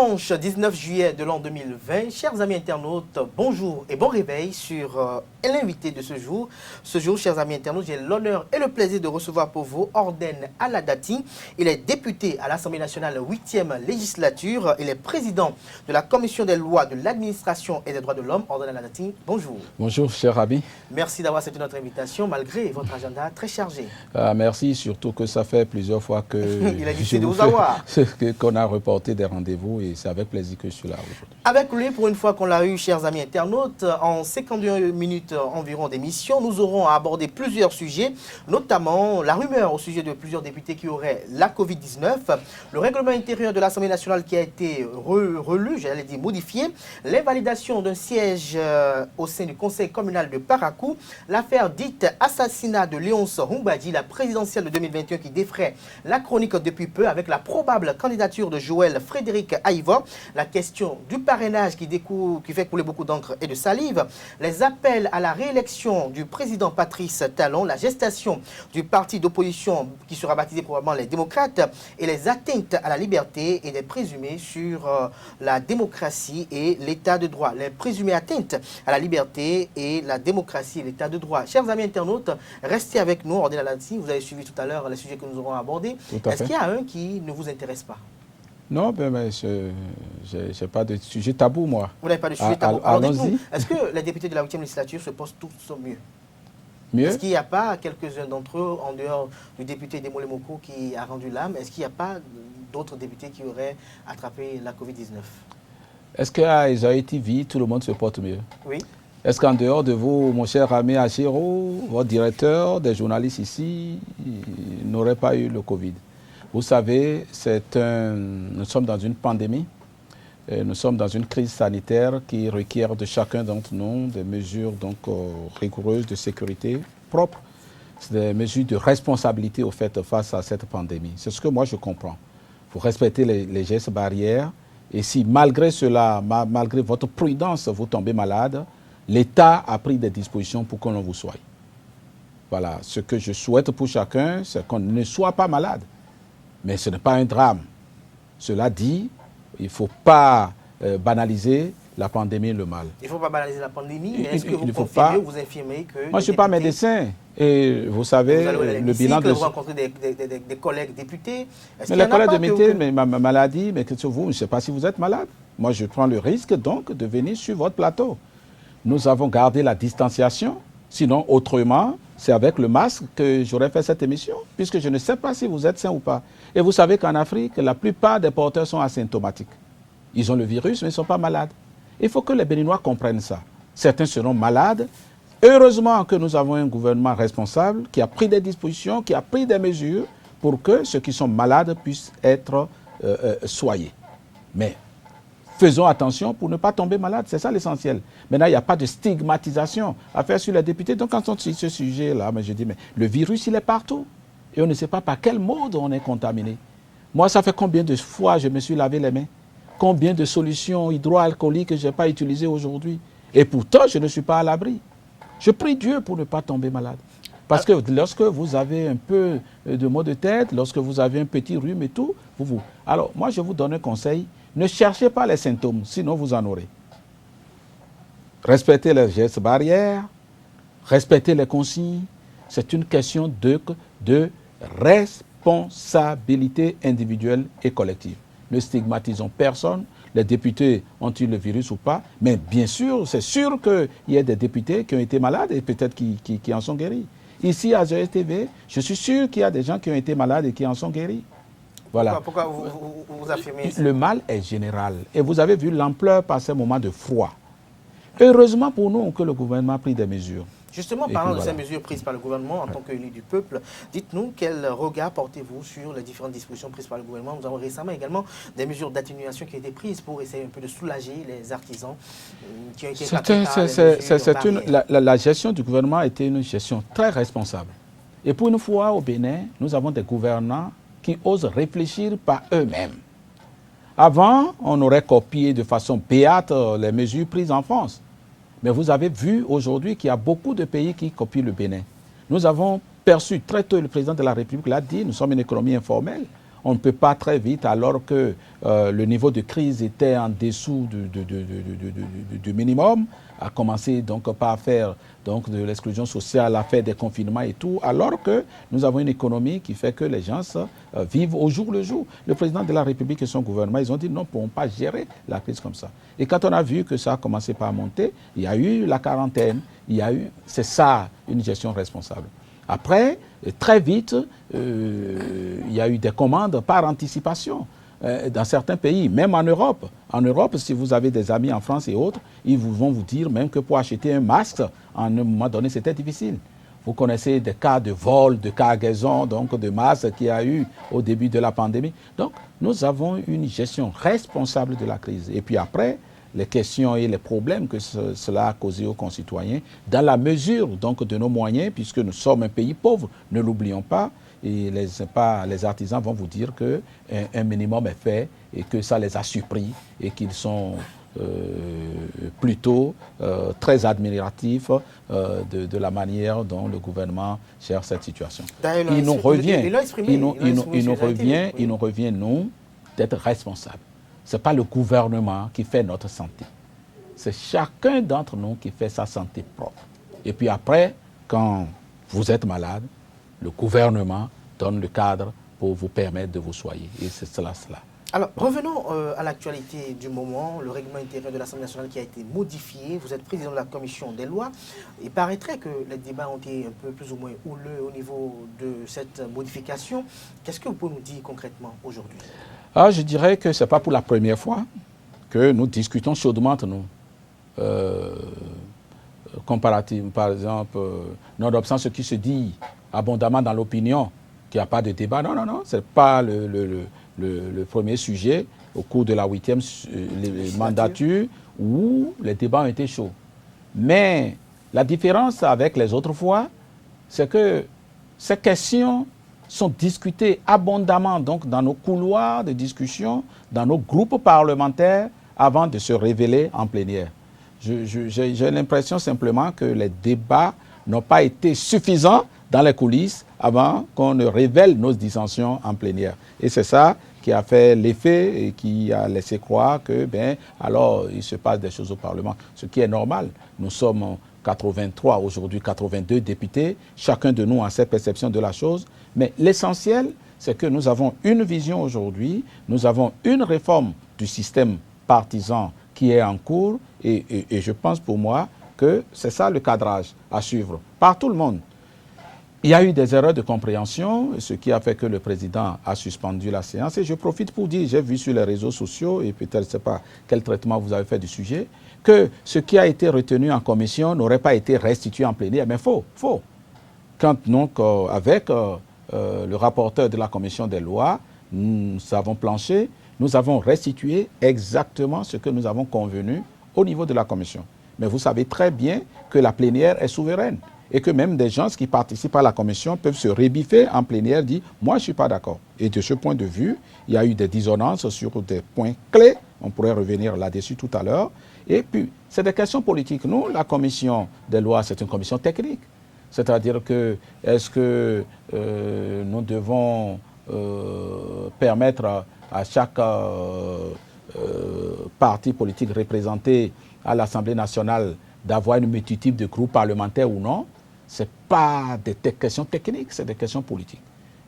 Dimanche 19 juillet de l'an 2020, chers amis internautes, bonjour et bon réveil sur l'invité de ce jour. Ce jour, chers amis internautes, j'ai l'honneur et le plaisir de recevoir pour vous Orden Aladati. Il est député à l'Assemblée nationale 8e législature. Il est président de la commission des lois de l'administration et des droits de l'homme. Orden Aladati, bonjour. Bonjour, cher ami. Merci d'avoir accepté notre invitation malgré votre agenda très chargé. Merci, surtout que ça fait plusieurs fois que il a décidé de vous avoir. Qu'on a reporté des rendez-vous et c'est avec plaisir que je suis là aujourd'hui. Avec lui, pour une fois qu'on l'a eu, chers amis internautes, en 51 minutes environ d'émission, nous aurons à aborder plusieurs sujets, notamment la rumeur au sujet de plusieurs députés qui auraient la Covid-19, le règlement intérieur de l'Assemblée nationale qui a été relu, j'allais dire modifié, l'invalidation d'un siège au sein du conseil communal de Parakou, l'affaire dite assassinat de Léonce Humbadi, la présidentielle de 2021 qui défraie la chronique depuis peu avec la probable candidature de Joël Frédéric Aïva, la question du parrainage qui fait couler beaucoup d'encre et de salive, les appels à la réélection du président Patrice Talon, la gestation du parti d'opposition qui sera baptisé probablement les démocrates et les atteintes à la liberté et des présumés sur la démocratie et l'état de droit. Les présumées atteintes à la liberté et la démocratie et l'état de droit. Chers amis internautes, restez avec nous. Orden Aladati, vous avez suivi tout à l'heure les sujets que nous aurons abordés. Est-ce qu'il y a un qui ne vous intéresse pas? Non, mais je n'ai pas de sujet tabou, moi. Vous n'avez pas de sujet tabou. Alors dites-nous, est-ce que les députés de la 8e législature se posent tous mieux? Mieux? Est-ce qu'il n'y a pas quelques-uns d'entre eux, en dehors du député Demolé Moko qui a rendu l'âme, est-ce qu'il n'y a pas d'autres députés qui auraient attrapé la Covid-19? Est-ce qu'à Esaïe TV, tout le monde se porte mieux? Oui. Nous qu'en dehors de vous, mon cher ami Achiro, votre directeur, des journalistes ici, n'auraient pas eu le Covid? Vous savez, nous sommes dans une pandémie, nous sommes dans une crise sanitaire qui requiert de chacun d'entre nous des mesures rigoureuses de sécurité propres, des mesures de responsabilité au fait face à cette pandémie. C'est ce que moi je comprends. Vous respectez les gestes barrières et si malgré cela, malgré votre prudence, vous tombez malade, l'État a pris des dispositions pour que l'on vous soit. Voilà, ce que je souhaite pour chacun, c'est qu'on ne soit pas malade. Mais ce n'est pas un drame. Cela dit, il ne faut pas banaliser la pandémie et le mal. Il ne faut pas banaliser la pandémie, mais est-ce que vous confirmez ou vous infirmez que... Moi, je ne suis pas médecin. Et vous savez, le bilan de... Vous rencontrez des collègues députés. Mais les collègues députés, mais ma maladie, mais que vous, je ne sais pas si vous êtes malade. Moi, je prends le risque donc de venir sur votre plateau. Nous avons gardé la distanciation. Sinon, autrement, c'est avec le masque que j'aurais fait cette émission, puisque je ne sais pas si vous êtes sain ou pas. Et vous savez qu'en Afrique, la plupart des porteurs sont asymptomatiques. Ils ont le virus, mais ils ne sont pas malades. Il faut que les Béninois comprennent ça. Certains seront malades. Heureusement que nous avons un gouvernement responsable qui a pris des dispositions, qui a pris des mesures pour que ceux qui sont malades puissent être soignés. Mais faisons attention pour ne pas tomber malade, c'est ça l'essentiel. Maintenant, il n'y a pas de stigmatisation à faire sur les députés. Donc, quand on dit ce sujet-là, je dis, mais le virus, il est partout. Et on ne sait pas par quel mode on est contaminé. Moi, ça fait combien de fois je me suis lavé les mains? Combien de solutions hydroalcooliques que je n'ai pas utilisées aujourd'hui? Et pourtant, je ne suis pas à l'abri. Je prie Dieu pour ne pas tomber malade. Parce que lorsque vous avez un peu de maux de tête, lorsque vous avez un petit rhume et tout, Alors, moi, je vous donne un conseil. Ne cherchez pas les symptômes, sinon vous en aurez. Respectez les gestes barrières, respectez les consignes. C'est une question de responsabilité individuelle et collective. Ne stigmatisons personne. Les députés ont-ils le virus ou pas? Mais bien sûr, c'est sûr qu'il y a des députés qui ont été malades et peut-être qui en sont guéris. Ici, à GSTV, je suis sûr qu'il y a des gens qui ont été malades et qui en sont guéris. Voilà. Pourquoi vous affirmez ça? Le mal est général. Et vous avez vu l'ampleur par ces moments de froid. Heureusement pour nous que le gouvernement a pris des mesures. Justement, parlant de ces mesures prises par le gouvernement en tant qu'élu du peuple, dites-nous quel regard portez-vous sur les différentes dispositions prises par le gouvernement. Nous avons récemment également des mesures d'atténuation qui ont été prises pour essayer un peu de soulager les artisans qui ont été La gestion du gouvernement a été une gestion très responsable. Et pour une fois au Bénin, nous avons des gouvernants qui osent réfléchir par eux-mêmes. Avant, on aurait copié de façon béate les mesures prises en France. Mais vous avez vu aujourd'hui qu'il y a beaucoup de pays qui copient le Bénin. Nous avons perçu très tôt, le président de la République l'a dit, nous sommes une économie informelle. on ne peut pas très vite, alors que le niveau de crise était en dessous du minimum, à commencer donc par faire donc, de l'exclusion sociale, à faire des confinements et tout, alors que nous avons une économie qui fait que les gens vivent au jour le jour. Le président de la République et son gouvernement, ils ont dit non, nous ne pourrons pas gérer la crise comme ça. Et quand on a vu que ça a commencé par monter, il y a eu la quarantaine, c'est ça une gestion responsable. Après, très vite, il y a eu des commandes par anticipation dans certains pays, même en Europe. En Europe, si vous avez des amis en France et autres, ils vont vous dire même que pour acheter un masque, à un moment donné, c'était difficile. Vous connaissez des cas de vol, de cargaison, donc de masques qu'il y a eu au début de la pandémie. Donc, nous avons une gestion responsable de la crise. Et puis après, les questions et les problèmes que cela a causé aux concitoyens, dans la mesure donc, de nos moyens, puisque nous sommes un pays pauvre, ne l'oublions pas, et les artisans vont vous dire qu'un minimum est fait et que ça les a surpris et qu'ils sont plutôt très admiratifs de la manière dont le gouvernement gère cette situation. Il nous revient, nous, d'être responsables. Ce n'est pas le gouvernement qui fait notre santé. C'est chacun d'entre nous qui fait sa santé propre. Et puis après, quand vous êtes malade, le gouvernement donne le cadre pour vous permettre de vous soigner. Et c'est cela. Alors, revenons à l'actualité du moment, le règlement intérieur de l'Assemblée nationale qui a été modifié. Vous êtes président de la commission des lois. Il paraîtrait que les débats ont été un peu plus ou moins houleux au niveau de cette modification. Qu'est-ce que vous pouvez nous dire concrètement aujourd'hui? Je dirais que ce n'est pas pour la première fois que nous discutons chaudement entre nous. Comparativement, par exemple, nonobstant ce qui se dit abondamment dans l'opinion, qu'il n'y a pas de débat. Non, ce n'est pas le premier sujet au cours de la 8e mandature où les débats ont été chauds. Mais la différence avec les autres fois, c'est que ces questions sont discutées abondamment donc, dans nos couloirs de discussion, dans nos groupes parlementaires, avant de se révéler en plénière. J'ai l'impression simplement que les débats n'ont pas été suffisants dans les coulisses avant qu'on ne révèle nos dissensions en plénière. Et c'est ça qui a fait l'effet et qui a laissé croire que, alors, il se passe des choses au Parlement. Ce qui est normal. Nous sommes 83, aujourd'hui 82 députés. Chacun de nous a ses perceptions de la chose. Mais l'essentiel, c'est que nous avons une vision aujourd'hui. Nous avons une réforme du système partisan qui est en cours. Et je pense pour moi que c'est ça le cadrage à suivre par tout le monde. Il y a eu des erreurs de compréhension, ce qui a fait que le président a suspendu la séance. Et je profite pour dire, j'ai vu sur les réseaux sociaux, et peut-être, je ne sais pas quel traitement vous avez fait du sujet, que ce qui a été retenu en commission n'aurait pas été restitué en plénière. Mais faux. Quand donc, avec le rapporteur de la commission des lois, nous avons planché, nous avons restitué exactement ce que nous avons convenu au niveau de la commission. Mais vous savez très bien que la plénière est souveraine et que même des gens qui participent à la commission peuvent se rébiffer en plénière, dire « moi je ne suis pas d'accord ». Et de ce point de vue, il y a eu des dissonances sur des points clés, on pourrait revenir là-dessus tout à l'heure. Et puis, c'est des questions politiques. Nous, la commission des lois, c'est une commission technique. C'est-à-dire que, est-ce que nous devons permettre à chaque parti politique représenté à l'Assemblée nationale d'avoir une multitude de groupes parlementaires ou non? Ce n'est pas des questions techniques, c'est des questions politiques.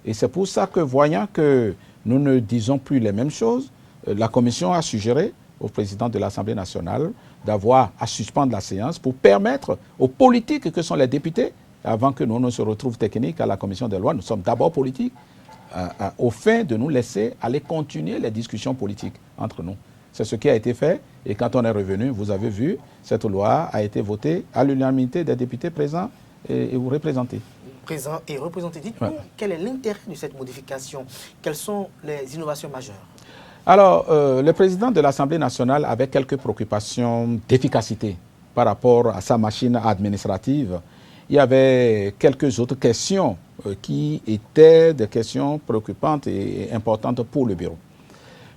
Et c'est pour ça que, voyant que nous ne disons plus les mêmes choses, la commission a suggéré au président de l'Assemblée nationale d'avoir à suspendre la séance pour permettre aux politiques que sont les députés, avant que nous ne se retrouvent techniques à la commission des lois, nous sommes d'abord politiques, au fin de nous laisser aller continuer les discussions politiques entre nous. C'est ce qui a été fait et quand on est revenu, vous avez vu, cette loi a été votée à l'unanimité des députés présents et vous représentés. Présents et représentés. Dites-nous, quel est l'intérêt de cette modification? Quelles sont les innovations majeures? Alors, le président de l'Assemblée nationale avait quelques préoccupations d'efficacité par rapport à sa machine administrative. Il y avait quelques autres questions qui étaient des questions préoccupantes et importantes pour le bureau.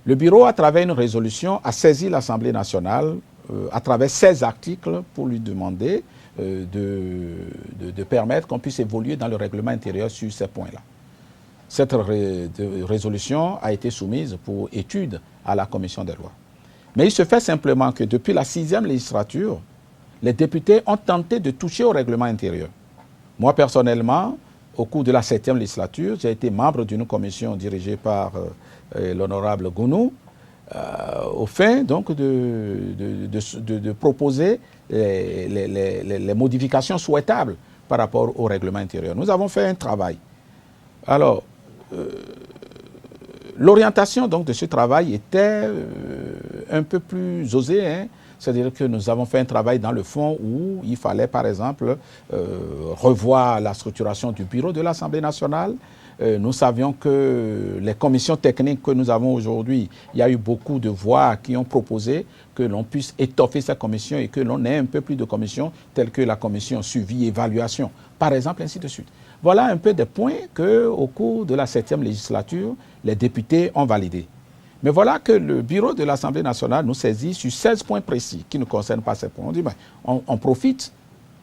Le bureau, à travers une résolution, a saisi l'Assemblée nationale à travers 16 articles pour lui demander de permettre qu'on puisse évoluer dans le règlement intérieur sur ces points-là. cette résolution a été soumise pour étude à la commission des lois. Mais il se fait simplement que depuis la 6e législature, les députés ont tenté de toucher au règlement intérieur. Moi, personnellement, au cours de la 7e législature, j'ai été membre d'une commission dirigée par l'honorable Gounou, au fin donc de proposer les modifications souhaitables par rapport au règlement intérieur. Nous avons fait un travail. Alors, l'orientation donc de ce travail était un peu plus osée, hein. C'est-à-dire que nous avons fait un travail dans le fond où il fallait, par exemple, revoir la structuration du bureau de l'Assemblée nationale. Nous savions que les commissions techniques que nous avons aujourd'hui, il y a eu beaucoup de voix qui ont proposé que l'on puisse étoffer ces commissions et que l'on ait un peu plus de commissions telles que la commission suivi, évaluation, par exemple, ainsi de suite. Voilà un peu des points qu'au cours de la 7e législature, les députés ont validés. Mais voilà que le bureau de l'Assemblée nationale nous saisit sur 16 points précis qui ne concernent pas ces points. On dit, ben, on profite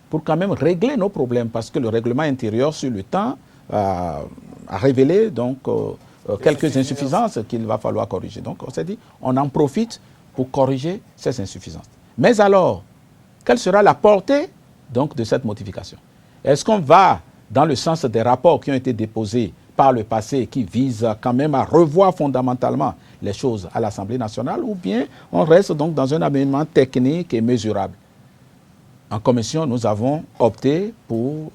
pour quand même régler nos problèmes parce que le règlement intérieur sur le temps a révélé donc, quelques insuffisances qu'il va falloir corriger. Donc on s'est dit, on en profite pour corriger ces insuffisances. Mais alors, quelle sera la portée donc, de cette modification? Est-ce qu'on va dans le sens des rapports qui ont été déposés par le passé qui visent quand même à revoir fondamentalement les choses à l'Assemblée nationale ou bien on reste donc dans un amendement technique et mesurable? En commission, nous avons opté pour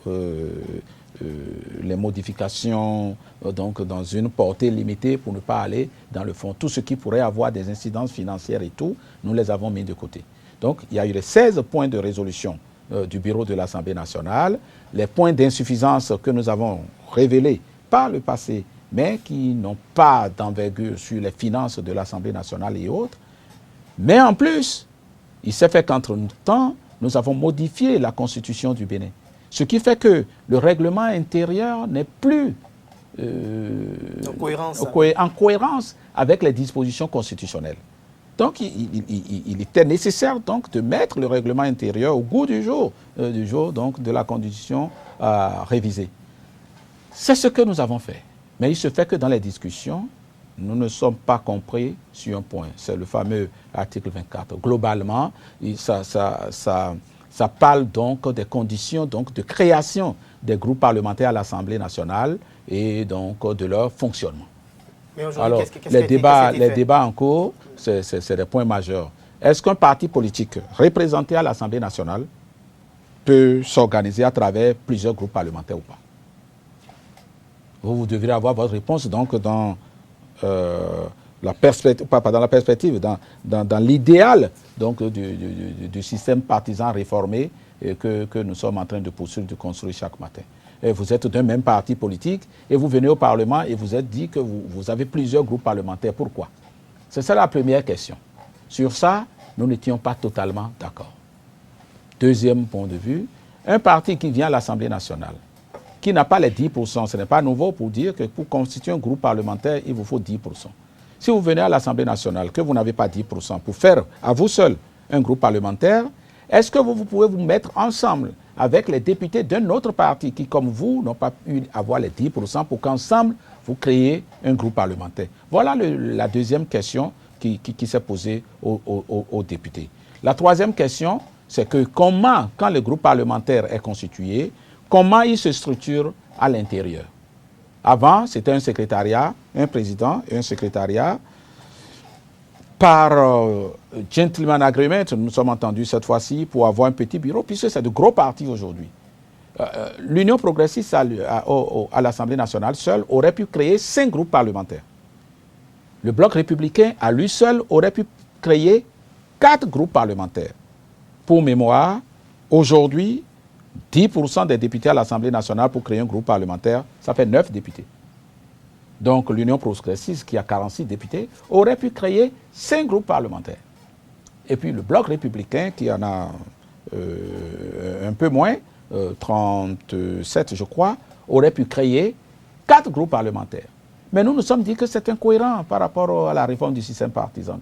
les modifications donc dans une portée limitée pour ne pas aller dans le fond. Tout ce qui pourrait avoir des incidences financières et tout, nous les avons mis de côté. Donc, il y a eu les 16 points de résolution du bureau de l'Assemblée nationale, les points d'insuffisance que nous avons révélés par le passé, mais qui n'ont pas d'envergure sur les finances de l'Assemblée nationale et autres. Mais en plus, il s'est fait qu'entre-temps, nous avons modifié la constitution du Bénin. Ce qui fait que le règlement intérieur n'est plus en cohérence avec les dispositions constitutionnelles. Donc, il était nécessaire donc, de mettre le règlement intérieur au goût du jour donc, de la constitution révisée. C'est ce que nous avons fait. Mais il se fait que dans les discussions, nous ne sommes pas compris sur un point. C'est le fameux article 24. Globalement, ça parle donc des conditions donc, de création des groupes parlementaires à l'Assemblée nationale et donc de leur fonctionnement. Alors, les débats en cours, c'est des points majeurs. Est-ce qu'un parti politique représenté à l'Assemblée nationale peut s'organiser à travers plusieurs groupes parlementaires ou pas? Vous devrez avoir votre réponse donc dans la perspective, pas dans la perspective, dans l'idéal donc du système partisan réformé que nous sommes en train de poursuivre, de construire chaque matin. Et vous êtes d'un même parti politique et vous venez au Parlement et vous êtes dit que vous avez plusieurs groupes parlementaires. Pourquoi? C'est ça la première question. Sur ça, nous n'étions pas totalement d'accord. Deuxième point de vue, un parti qui vient à l'Assemblée nationale, qui n'a pas les 10%, ce n'est pas nouveau pour dire que pour constituer un groupe parlementaire, il vous faut 10%. Si vous venez à l'Assemblée nationale, que vous n'avez pas 10% pour faire à vous seul un groupe parlementaire, est-ce que vous pouvez vous mettre ensemble avec les députés d'un autre parti qui, comme vous, n'ont pas pu avoir les 10% pour qu'ensemble, vous créez un groupe parlementaire? Voilà la deuxième question qui s'est posée aux députés. La troisième question, c'est que comment, quand le groupe parlementaire est constitué, comment il se structure à l'intérieur? Avant, c'était un secrétariat, un président et un secrétariat. Par gentleman agreement, nous nous sommes entendus cette fois-ci pour avoir un petit bureau, puisque c'est de gros partis aujourd'hui. L'Union progressiste à l'Assemblée nationale seule aurait pu créer 5 groupes parlementaires. Le Bloc républicain, à lui seul, aurait pu créer 4 groupes parlementaires. Pour mémoire, aujourd'hui, 10% des députés à l'Assemblée nationale pour créer un groupe parlementaire, ça fait 9 députés. Donc l'Union progressiste, qui a 46 députés, aurait pu créer 5 groupes parlementaires. Et puis le Bloc républicain, qui en a un peu moins, 37 je crois, aurait pu créer 4 groupes parlementaires. Mais nous nous sommes dit que c'est incohérent par rapport à la réforme du système partisan.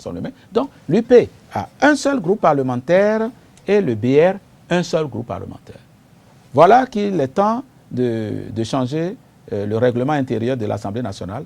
Donc l'UP a un seul groupe parlementaire et le BR un seul groupe parlementaire. Voilà qu'il est temps de changer le règlement intérieur de l'Assemblée nationale,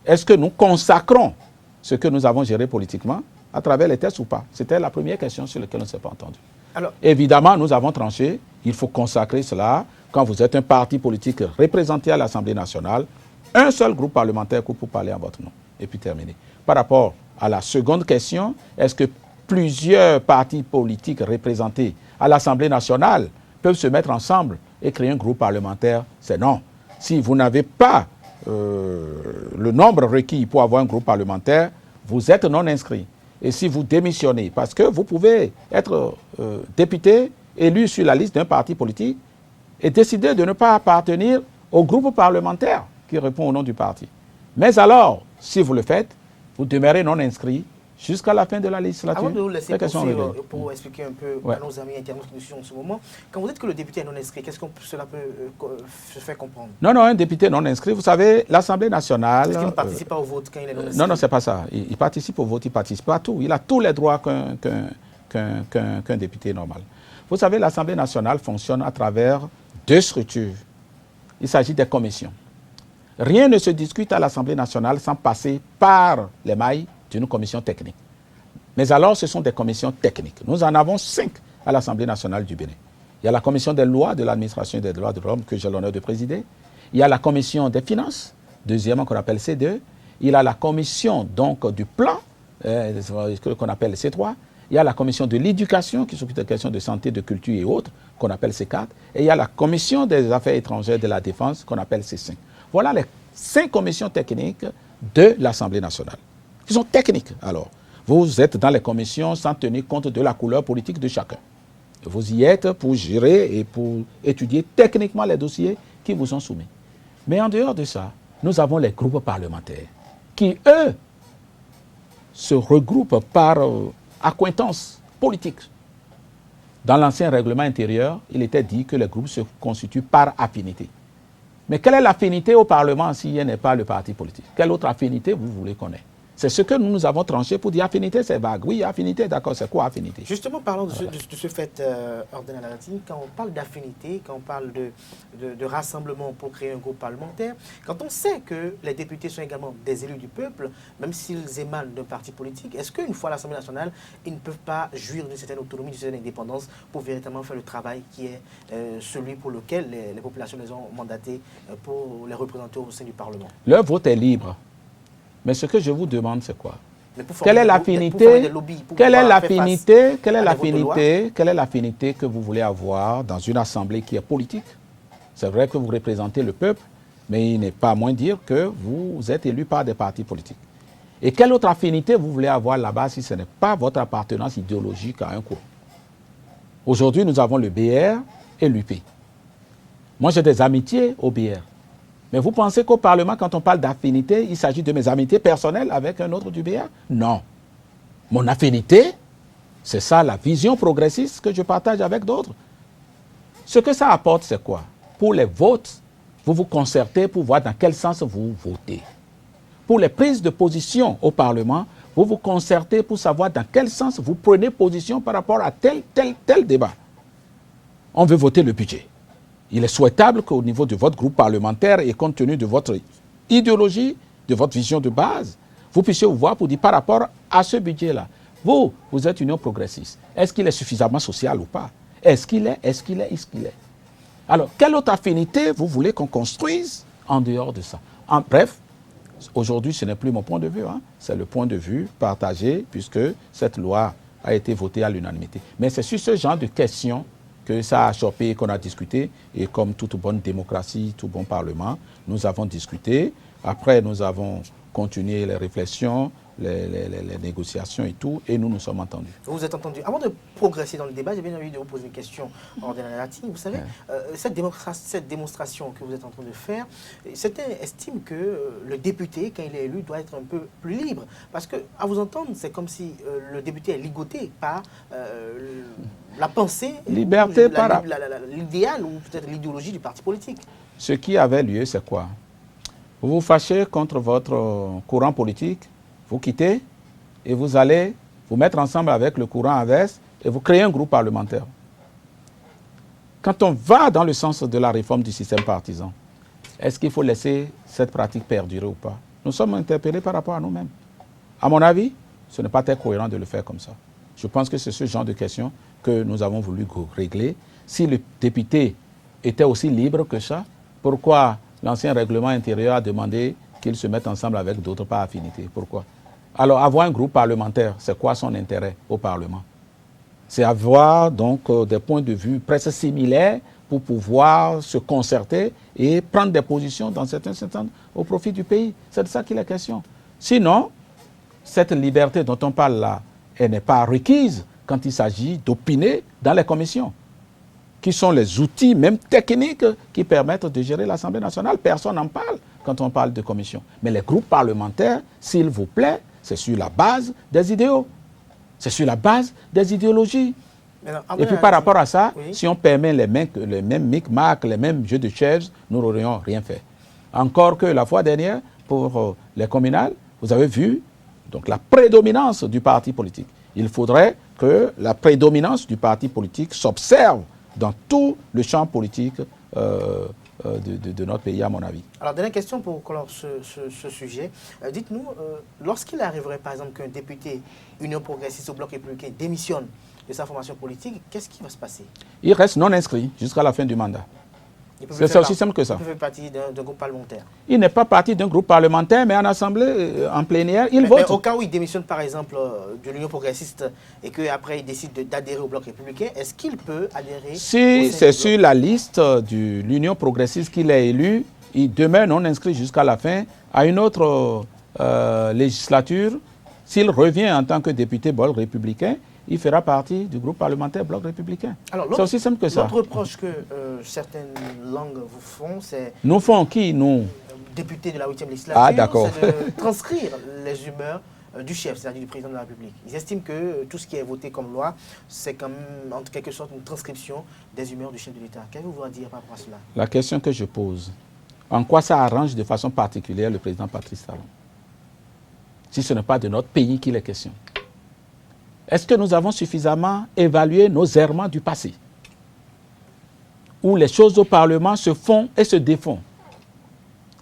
est-ce que nous consacrons ce que nous avons géré politiquement à travers les tests ou pas? C'était la première question sur laquelle on ne s'est pas entendu. Alors, évidemment, nous avons tranché, il faut consacrer cela. Quand vous êtes un parti politique représenté à l'Assemblée nationale, un seul groupe parlementaire pour parler en votre nom. Et puis terminer. Par rapport à la seconde question, est-ce que plusieurs partis politiques représentés à l'Assemblée nationale peuvent se mettre ensemble et créer un groupe parlementaire? C'est non. Si vous n'avez pas le nombre requis pour avoir un groupe parlementaire, vous êtes non inscrit. Et si vous démissionnez, parce que vous pouvez être député, élu sur la liste d'un parti politique et décider de ne pas appartenir au groupe parlementaire qui répond au nom du parti. Mais alors, si vous le faites, vous demeurez non inscrit jusqu'à la fin de la législature. Avant de vous laisser poursuivre, pour expliquer un peu à nos amis internautes qui nous suivent en ce moment, quand vous dites que le député est non inscrit, qu'est-ce que cela peut se faire comprendre? Non, un député non inscrit, vous savez, l'Assemblée nationale... Est-ce qu'il ne participe pas au vote quand il est non inscrit? Non, c'est pas ça. Il participe au vote, il participe à tout. Il a tous les droits qu'un député normal. Vous savez, l'Assemblée nationale fonctionne à travers deux structures. Il s'agit des commissions. Rien ne se discute à l'Assemblée nationale sans passer par les mailles d'une commission technique. Mais alors, ce sont des commissions techniques. Nous en avons 5 à l'Assemblée nationale du Bénin. Il y a la commission des lois de l'administration et des droits de l'homme que j'ai l'honneur de présider. Il y a la commission des finances, deuxièmement qu'on appelle C2. Il y a la commission donc du plan, qu'on appelle C3. Il y a la commission de l'éducation qui s'occupe des questions de santé, de culture et autres, qu'on appelle C4. Et il y a la commission des affaires étrangères de la défense qu'on appelle C5. Voilà les 5 commissions techniques de l'Assemblée nationale, qui sont techniques. Alors, vous êtes dans les commissions sans tenir compte de la couleur politique de chacun. Vous y êtes pour gérer et pour étudier techniquement les dossiers qui vous sont soumis. Mais en dehors de ça, nous avons les groupes parlementaires qui, eux, se regroupent par accointance politique. Dans l'ancien règlement intérieur, il était dit que les groupes se constituent par affinité. Mais quelle est l'affinité au Parlement s'il n'est pas le parti politique? Quelle autre affinité vous voulez qu'on ait? C'est ce que nous avons tranché pour dire affinité, c'est vague. Oui, affinité, d'accord, c'est quoi affinité? Justement, parlons de ce fait, Ordena Laratine, quand on parle d'affinité, quand on parle de rassemblement pour créer un groupe parlementaire, quand on sait que les députés sont également des élus du peuple, même s'ils émanent d'un parti politique, est-ce qu'une fois à l'Assemblée nationale, ils ne peuvent pas jouir d'une certaine autonomie, d'une certaine indépendance pour véritablement faire le travail qui est celui pour lequel les populations les ont mandatés pour les représenter au sein du Parlement? Leur vote est libre. Mais ce que je vous demande, c'est quoi? Quelle est l'affinité que vous voulez avoir dans une assemblée qui est politique? C'est vrai que vous représentez le peuple, mais il n'est pas moins dire que vous êtes élu par des partis politiques. Et quelle autre affinité vous voulez avoir là-bas si ce n'est pas votre appartenance idéologique à un courant? Aujourd'hui, nous avons le BR et l'UP. Moi, j'ai des amitiés au BR. Mais vous pensez qu'au Parlement, quand on parle d'affinité, il s'agit de mes amitiés personnelles avec un autre du BR? Non. Mon affinité, c'est ça, la vision progressiste que je partage avec d'autres. Ce que ça apporte, c'est quoi? Pour les votes, vous vous concertez pour voir dans quel sens vous votez. Pour les prises de position au Parlement, vous vous concertez pour savoir dans quel sens vous prenez position par rapport à tel débat. On veut voter le budget. Il est souhaitable qu'au niveau de votre groupe parlementaire et compte tenu de votre idéologie, de votre vision de base, vous puissiez vous voir pour dire par rapport à ce budget-là, vous êtes union progressiste. Est-ce qu'il est suffisamment social ou pas? Est-ce qu'il est? Alors, quelle autre affinité vous voulez qu'on construise en dehors de ça? Bref, aujourd'hui, ce n'est plus mon point de vue, c'est le point de vue partagé puisque cette loi a été votée à l'unanimité. Mais c'est sur ce genre de questions que ça a chopé, qu'on a discuté, et comme toute bonne démocratie, tout bon parlement, nous avons discuté. Après, nous avons continué les réflexions, les négociations et tout, et nous nous sommes entendus. Vous êtes entendus. Avant de progresser dans le débat, j'ai bien envie de vous poser une question, Ordena Laratine. Vous savez, cette démonstration que vous êtes en train de faire, certains estiment que le député, quand il est élu, doit être un peu plus libre. Parce que, à vous entendre, c'est comme si le député est ligoté par la pensée, l'idéal ou peut-être l'idéologie du parti politique. Ce qui avait lieu, c'est quoi? Vous vous fâchez contre votre courant politique, vous quittez et vous allez vous mettre ensemble avec le courant inverse et vous créez un groupe parlementaire. Quand on va dans le sens de la réforme du système partisan, est-ce qu'il faut laisser cette pratique perdurer ou pas? Nous sommes interpellés par rapport à nous-mêmes. À mon avis, ce n'est pas très cohérent de le faire comme ça. Je pense que c'est ce genre de questions que nous avons voulu régler. Si le député était aussi libre que ça, pourquoi l'ancien règlement intérieur a demandé qu'ils se mettent ensemble avec d'autres par affinité? Pourquoi? Alors, avoir un groupe parlementaire, c'est quoi son intérêt au Parlement? C'est avoir donc des points de vue presque similaires pour pouvoir se concerter et prendre des positions dans certains instants au profit du pays. C'est de ça qu'il est question. Sinon, cette liberté dont on parle là, elle n'est pas requise quand il s'agit d'opiner dans les commissions, qui sont les outils même techniques qui permettent de gérer l'Assemblée nationale. Personne n'en parle quand on parle de commission. Mais les groupes parlementaires, s'il vous plaît, c'est sur la base des idéaux. C'est sur la base des idéologies. Et puis par rapport à ça, oui, si on permet les mêmes micmacs, les mêmes jeux de chaises, nous n'aurions rien fait. Encore que la fois dernière, pour les communales, vous avez vu donc, la prédominance du parti politique. Il faudrait que la prédominance du parti politique s'observe dans tout le champ politique de notre pays, à mon avis. Alors, dernière question pour clore ce sujet. Dites-nous, lorsqu'il arriverait, par exemple, qu'un député Union progressiste au Bloc républicain démissionne de sa formation politique, qu'est-ce qui va se passer? Il reste non inscrit jusqu'à la fin du mandat. C'est aussi simple que ça. Il fait partie d'un groupe parlementaire. Il n'est pas parti d'un groupe parlementaire, mais en assemblée, en plénière, il vote. Mais au cas où il démissionne, par exemple, de l'Union progressiste et qu'après il décide d'adhérer au Bloc républicain, est-ce qu'il peut adhérer? Si c'est sur la liste de l'Union progressiste qu'il est élu, il demeure non inscrit jusqu'à la fin. À une autre législature, s'il revient en tant que député Bloc républicain, il fera partie du groupe parlementaire Bloc républicain. C'est aussi simple que ça. L'autre reproche que certaines langues vous font, c'est... Nous font qui, nous? Députés de la 8e législature, c'est de transcrire les humeurs du chef, c'est-à-dire du président de la République. Ils estiment que tout ce qui est voté comme loi, c'est comme en quelque sorte une transcription des humeurs du chef de l'État. Qu'avez-vous à dire par rapport à cela? La question que je pose, en quoi ça arrange de façon particulière le président Patrice Talon? Si ce n'est pas de notre pays qu'il est question. Est-ce que nous avons suffisamment évalué nos errements du passé, où les choses au Parlement se font et se défont?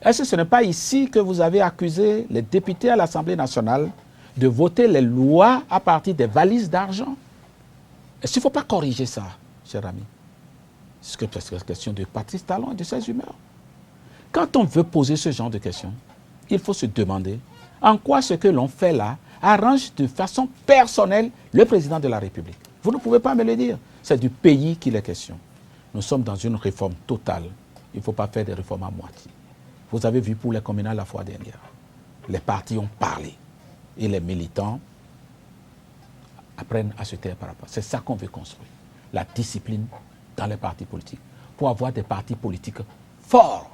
Est-ce que ce n'est pas ici que vous avez accusé les députés à l'Assemblée nationale de voter les lois à partir des valises d'argent? Est-ce qu'il ne faut pas corriger ça, cher ami? C'est une question de Patrice Talon et de ses humeurs. Quand on veut poser ce genre de questions, il faut se demander en quoi ce que l'on fait là arrange de façon personnelle le président de la République. Vous ne pouvez pas me le dire. C'est du pays qu'il est question. Nous sommes dans une réforme totale. Il ne faut pas faire des réformes à moitié. Vous avez vu pour les communales la fois dernière. Les partis ont parlé. Et les militants apprennent à se taire par rapport. C'est ça qu'on veut construire. La discipline dans les partis politiques. Pour avoir des partis politiques forts.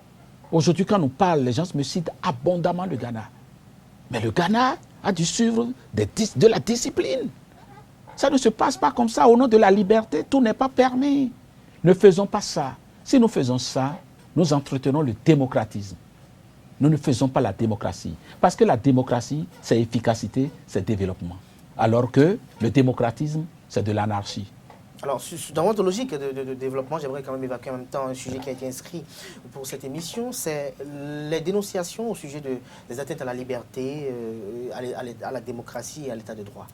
Aujourd'hui, quand on parle, les gens me citent abondamment le Ghana. Mais le Ghana a dû suivre de la discipline. Ça ne se passe pas comme ça. Au nom de la liberté, tout n'est pas permis. Ne faisons pas ça. Si nous faisons ça, nous entretenons le démocratisme. Nous ne faisons pas la démocratie. Parce que la démocratie, c'est efficacité, c'est développement. Alors que le démocratisme, c'est de l'anarchie. Alors, dans votre logique de développement, j'aimerais quand même évacuer en même temps un sujet qui a été inscrit pour cette émission, c'est les dénonciations au sujet des atteintes à la liberté, à la démocratie et à l'état de droit.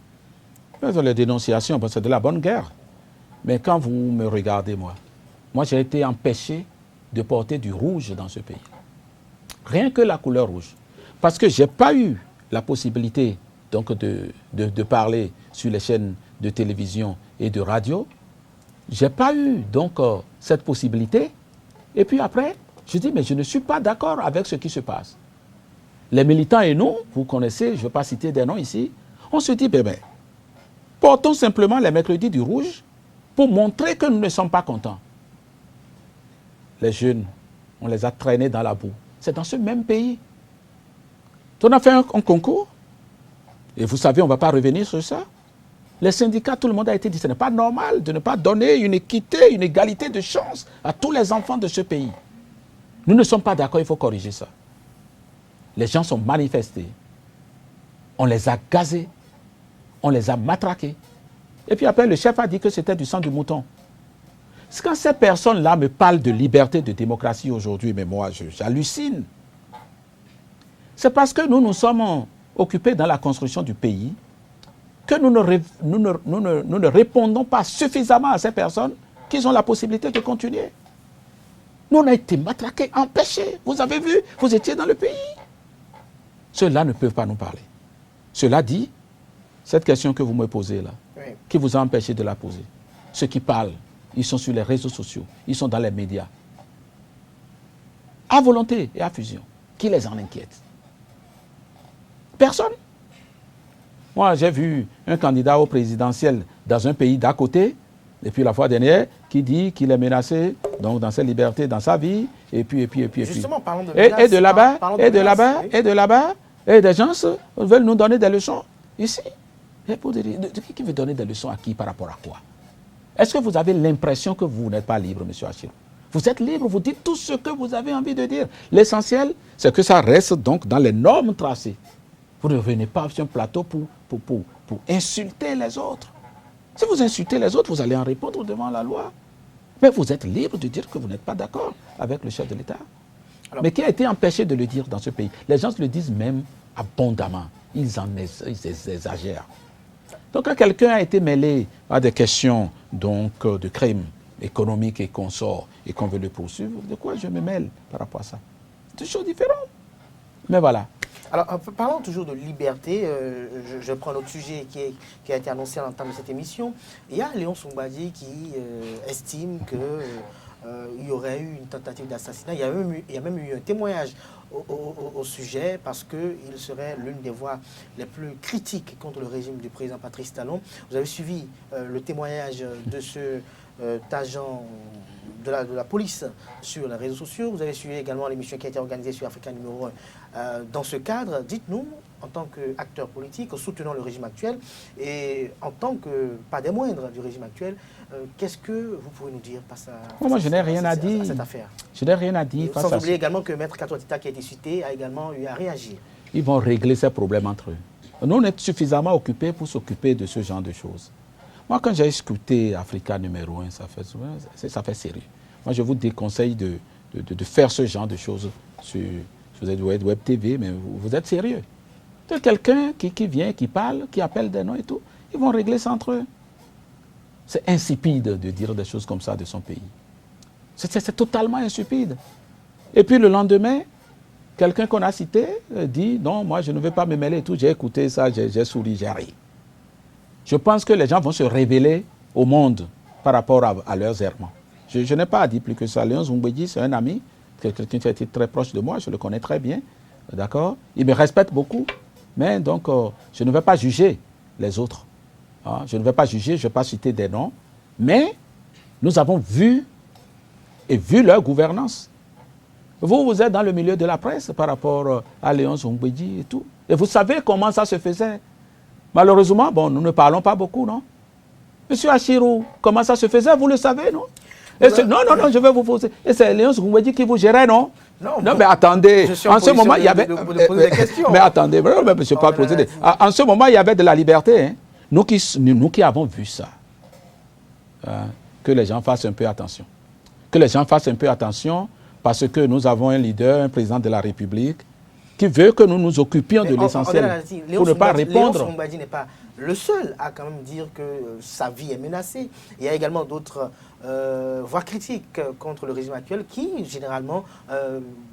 Les dénonciations, c'est de la bonne guerre. Mais quand vous me regardez, moi j'ai été empêché de porter du rouge dans ce pays. Rien que la couleur rouge. Parce que je n'ai pas eu la possibilité donc, de parler sur les chaînes de télévision et de radio. Je n'ai pas eu donc cette possibilité. Et puis après, je dis, mais je ne suis pas d'accord avec ce qui se passe. Les militants et nous, vous connaissez, je ne vais pas citer des noms ici, on se dit, ben, portons simplement les mercredis du rouge pour montrer que nous ne sommes pas contents. Les jeunes, on les a traînés dans la boue. C'est dans ce même pays. On a fait un concours. Et vous savez, on ne va pas revenir sur ça. Les syndicats, tout le monde a été dit, ce n'est pas normal de ne pas donner une équité, une égalité de chance à tous les enfants de ce pays. Nous ne sommes pas d'accord, il faut corriger ça. Les gens sont manifestés. On les a gazés. On les a matraqués. Et puis après, le chef a dit que c'était du sang du mouton. Quand ces personnes-là me parlent de liberté, de démocratie aujourd'hui, mais moi, j'hallucine. C'est parce que nous nous sommes occupés dans la construction du pays que nous ne répondons pas suffisamment à ces personnes qui ont la possibilité de continuer. Nous, on a été matraqués, empêchés. Vous avez vu, vous étiez dans le pays. Ceux-là ne peuvent pas nous parler. Cela dit, cette question que vous me posez là, oui, qui vous a empêché de la poser, ceux qui parlent, ils sont sur les réseaux sociaux, ils sont dans les médias. À volonté et à fusion. Qui les en inquiète? Personne. Moi, j'ai vu un candidat au présidentiel dans un pays d'à côté, depuis la fois dernière, qui dit qu'il est menacé donc, dans ses libertés, dans sa vie, et puis. Justement, parlons de menaces. Et de là-bas, et des gens veulent nous donner des leçons. Ici, qui veut donner des leçons à qui par rapport à quoi? Est-ce que vous avez l'impression que vous n'êtes pas libre, M. Achille? Vous êtes libre, vous dites tout ce que vous avez envie de dire. L'essentiel, c'est que ça reste donc dans les normes tracées. Vous ne venez pas sur un plateau pour insulter les autres. Si vous insultez les autres, vous allez en répondre devant la loi. Mais vous êtes libre de dire que vous n'êtes pas d'accord avec le chef de l'État. Mais qui a été empêché de le dire dans ce pays? Les gens le disent même abondamment. Ils exagèrent. Donc quand quelqu'un a été mêlé à des questions donc, de crimes économiques et consorts et qu'on veut le poursuivre, de quoi je me mêle par rapport à ça? C'est une chose différente. Mais voilà. Alors, parlons toujours de liberté. Je prends un autre sujet qui a été annoncé à l'entame de cette émission. Il y a Léon Soumbadji qui estime qu'il y aurait eu une tentative d'assassinat. Il y a même eu un témoignage au sujet parce qu'il serait l'une des voix les plus critiques contre le régime du président Patrice Talon. Vous avez suivi le témoignage de ce agent de la police sur les réseaux sociaux. Vous avez suivi également l'émission qui a été organisée sur Africa numéro 1. Dans ce cadre, dites-nous, en tant qu'acteur politique, soutenant le régime actuel, et en tant que, pas des moindres du régime actuel, qu'est-ce que vous pouvez nous dire face à, moi, je n'ai rien à dire. Cette affaire? Je n'ai rien à dire. Sans oublier également que Maître Katouatita, qui a été cité, a également eu à réagir. Ils vont régler ces problèmes entre eux. Nous, on est suffisamment occupés pour s'occuper de ce genre de choses. Moi, quand j'ai écouté Africa numéro 1, ça fait sérieux. Moi, je vous déconseille de faire ce genre de choses sur Web TV, mais vous êtes sérieux. C'est quelqu'un qui vient, qui parle, qui appelle des noms et tout. Ils vont régler ça entre eux. C'est insipide de dire des choses comme ça de son pays. C'est totalement insipide. Et puis le lendemain, quelqu'un qu'on a cité dit « Non, moi, je ne vais pas me mêler et tout. » J'ai écouté ça, j'ai souri, j'ai ri. Je pense que les gens vont se révéler au monde par rapport à leurs errements. Je n'ai pas à dire plus que ça. Léon Soumbadji, c'est un ami, quelqu'un qui a été très proche de moi, je le connais très bien, d'accord? Il me respecte beaucoup, mais donc je ne vais pas juger les autres. Hein? Je ne vais pas juger, je ne vais pas citer des noms, mais nous avons vu leur gouvernance. Vous êtes dans le milieu de la presse par rapport à Léon Soumbadji et tout, et vous savez comment ça se faisait. Malheureusement, bon, nous ne parlons pas beaucoup, non? Monsieur Achirou, comment ça se faisait, vous le savez, non? Non, je vais vous poser. Et c'est Léon Soumbadji qui vous gérait, non? Non, mais attendez. En ce moment, il y avait. Mais attendez, je ne peux pas poser. En ce moment, il y avait de la liberté. Hein. Nous qui avons vu ça, que les gens fassent un peu attention. Que les gens fassent un peu attention parce que nous avons un leader, un président de la République, qui veut que nous nous occupions de l'essentiel pour ne pas répondre. Léon Soumbadji n'est pas le seul à quand même dire que sa vie est menacée. Il y a également d'autres voix critiques contre le régime actuel qui, généralement,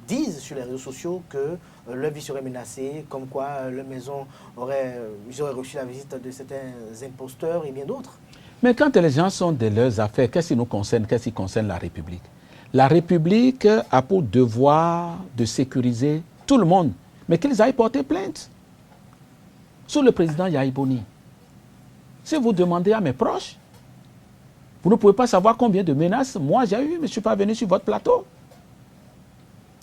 disent sur les réseaux sociaux que leur vie serait menacée, comme quoi leur maison ils auraient reçu la visite de certains imposteurs et bien d'autres. Mais quand les gens sont de leurs affaires, qu'est-ce qui nous concerne, qu'est-ce qui concerne la République? La République a pour devoir de sécuriser tout le monde, mais qu'ils aillent porter plainte. Sur le président Yahi Boni, si vous demandez à mes proches, vous ne pouvez pas savoir combien de menaces moi j'ai eu, mais je ne suis pas venu sur votre plateau.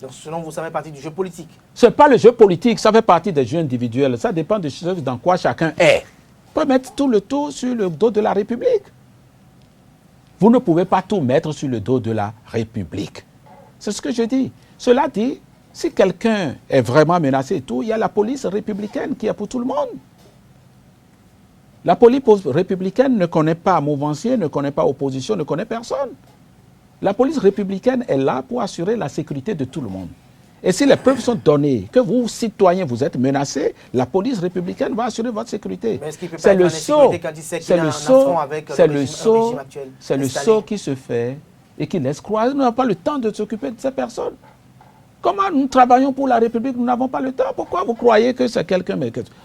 Donc selon vous, ça fait partie du jeu politique? Ce n'est pas le jeu politique, ça fait partie des jeux individuels. Ça dépend de ce dans quoi chacun est. On peut mettre tout le tout sur le dos de la République. Vous ne pouvez pas tout mettre sur le dos de la République. C'est ce que je dis. Cela dit, si quelqu'un est vraiment menacé et tout, il y a la police républicaine qui est pour tout le monde. La police républicaine ne connaît pas mouvancier, ne connaît pas opposition, ne connaît personne. La police républicaine est là pour assurer la sécurité de tout le monde. Et si les preuves sont données, que vous, citoyens, vous êtes menacés, la police républicaine va assurer votre sécurité. C'est le saut, c'est le saut qui se fait et qui laisse croire. Nous n'avons pas le temps de s'occuper de ces personnes. Comment nous travaillons pour la République, nous n'avons pas le temps. Pourquoi vous croyez que c'est quelqu'un?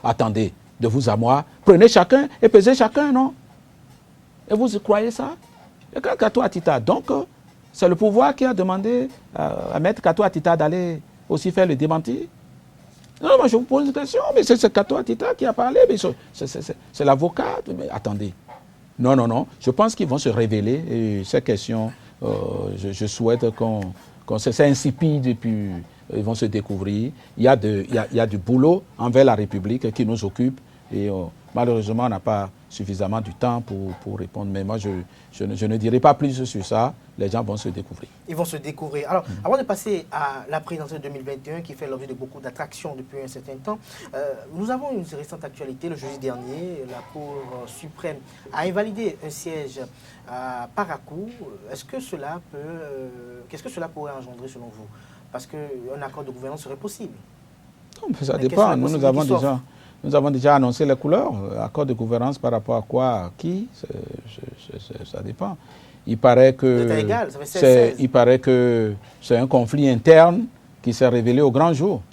Attendez, de vous à moi, prenez chacun et pesez chacun, non? Et vous croyez ça? Et quand Kato Atita, donc, c'est le pouvoir qui a demandé à Maître Kato Atita d'aller aussi faire le démenti. Non, moi je vous pose une question, mais c'est Kato Atita qui a parlé, mais c'est l'avocat. Mais attendez. Non, non, non. Je pense qu'ils vont se révéler. Et ces questions, je souhaite qu'on c'est insipide et puis ils vont se découvrir. Il y a du boulot envers la République qui nous occupe et malheureusement on n'a pas suffisamment du temps pour répondre. Mais moi je ne dirai pas plus sur ça. Les gens vont se découvrir. Ils vont se découvrir. Alors, avant de passer à la présidentielle 2021 qui fait l'objet de beaucoup d'attractions depuis un certain temps, nous avons une récente actualité. Le jeudi dernier, la Cour suprême a invalidé un siège à Parakou. Est-ce que cela qu'est-ce que cela pourrait engendrer selon vous? Parce qu'un accord de gouvernance serait possible. Non, mais ça dépend. Nous avons déjà annoncé les couleurs. Accord de gouvernance par rapport à quoi, à qui, ça dépend. Il paraît que c'est un conflit interne qui s'est révélé au grand jour.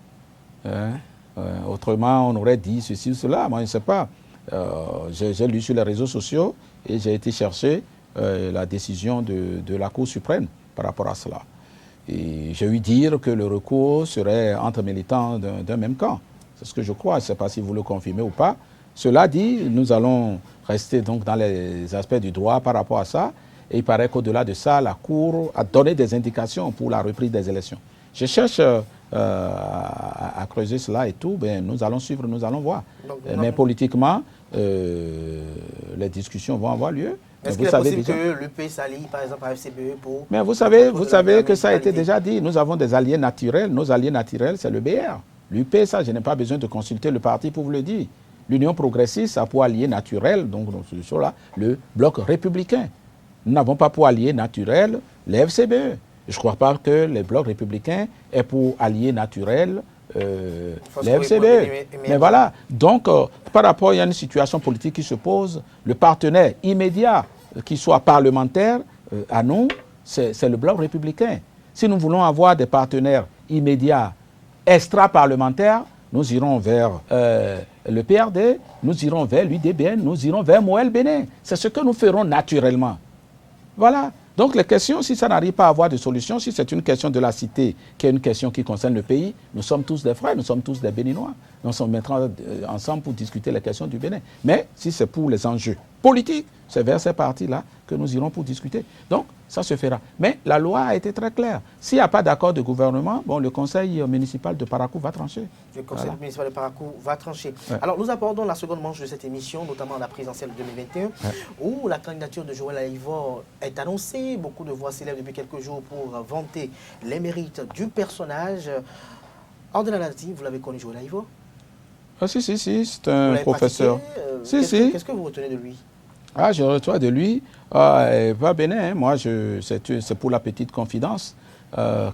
Autrement, on aurait dit ceci ou cela. Moi, je ne sais pas. J'ai lu sur les réseaux sociaux et j'ai été chercher la décision de la Cour suprême par rapport à cela. Et j'ai eu dire que le recours serait entre militants d'un même camp. C'est ce que je crois. Je ne sais pas si vous le confirmez ou pas. Cela dit, nous allons rester donc dans les aspects du droit par rapport à ça. Et il paraît qu'au-delà de ça, la Cour a donné des indications pour la reprise des élections. Je cherche à creuser cela et tout. Ben, nous allons suivre, nous allons voir. Donc, mais politiquement, les discussions vont avoir lieu. Est-ce qu'il est possible que l'UP s'allie, par exemple, à FCBE pour... Mais vous savez que ça a été déjà dit. Nous avons des alliés naturels. Nos alliés naturels, c'est le BR. L'UP, ça, je n'ai pas besoin de consulter le parti pour vous le dire. L'Union progressiste a pour allié naturel, donc là, le bloc républicain. Nous n'avons pas pour allié naturel les FCBE. Je ne crois pas que les blocs républicains aient pour allié naturel les FCBE. Mais voilà, donc par rapport, il y a une situation politique qui se pose. Le partenaire immédiat, qu'il soit parlementaire, à nous, c'est le bloc républicain. Si nous voulons avoir des partenaires immédiats extra-parlementaires, nous irons vers le PRD, nous irons vers l'UDBN, nous irons vers Moël Bénin. C'est ce que nous ferons naturellement. Voilà. Donc les questions, si ça n'arrive pas à avoir de solution, si c'est une question de la cité, qui est une question qui concerne le pays, nous sommes tous des frères, nous sommes tous des Béninois. Nous sommes maintenant ensemble pour discuter les questions du Bénin. Mais si c'est pour les enjeux politiques, c'est vers ces partis-là que nous irons pour discuter. Donc, ça se fera. Mais la loi a été très claire. S'il n'y a pas d'accord de gouvernement, bon, le conseil municipal de Parakou va trancher. Le conseil municipal de Parakou va trancher. Ouais. Alors, nous abordons la seconde manche de cette émission, notamment la présidentielle 2021, où la candidature de Joël Aïvo est annoncée. Beaucoup de voix s'élèvent depuis quelques jours pour vanter les mérites du personnage. Ordelanati, vous l'avez connu, Joël Aïvo? Ah si, c'est un professeur. Qu'est-ce que vous retenez de lui? Ah, je retiens de lui, va Bénin, hein. Moi, c'est pour la petite confidence.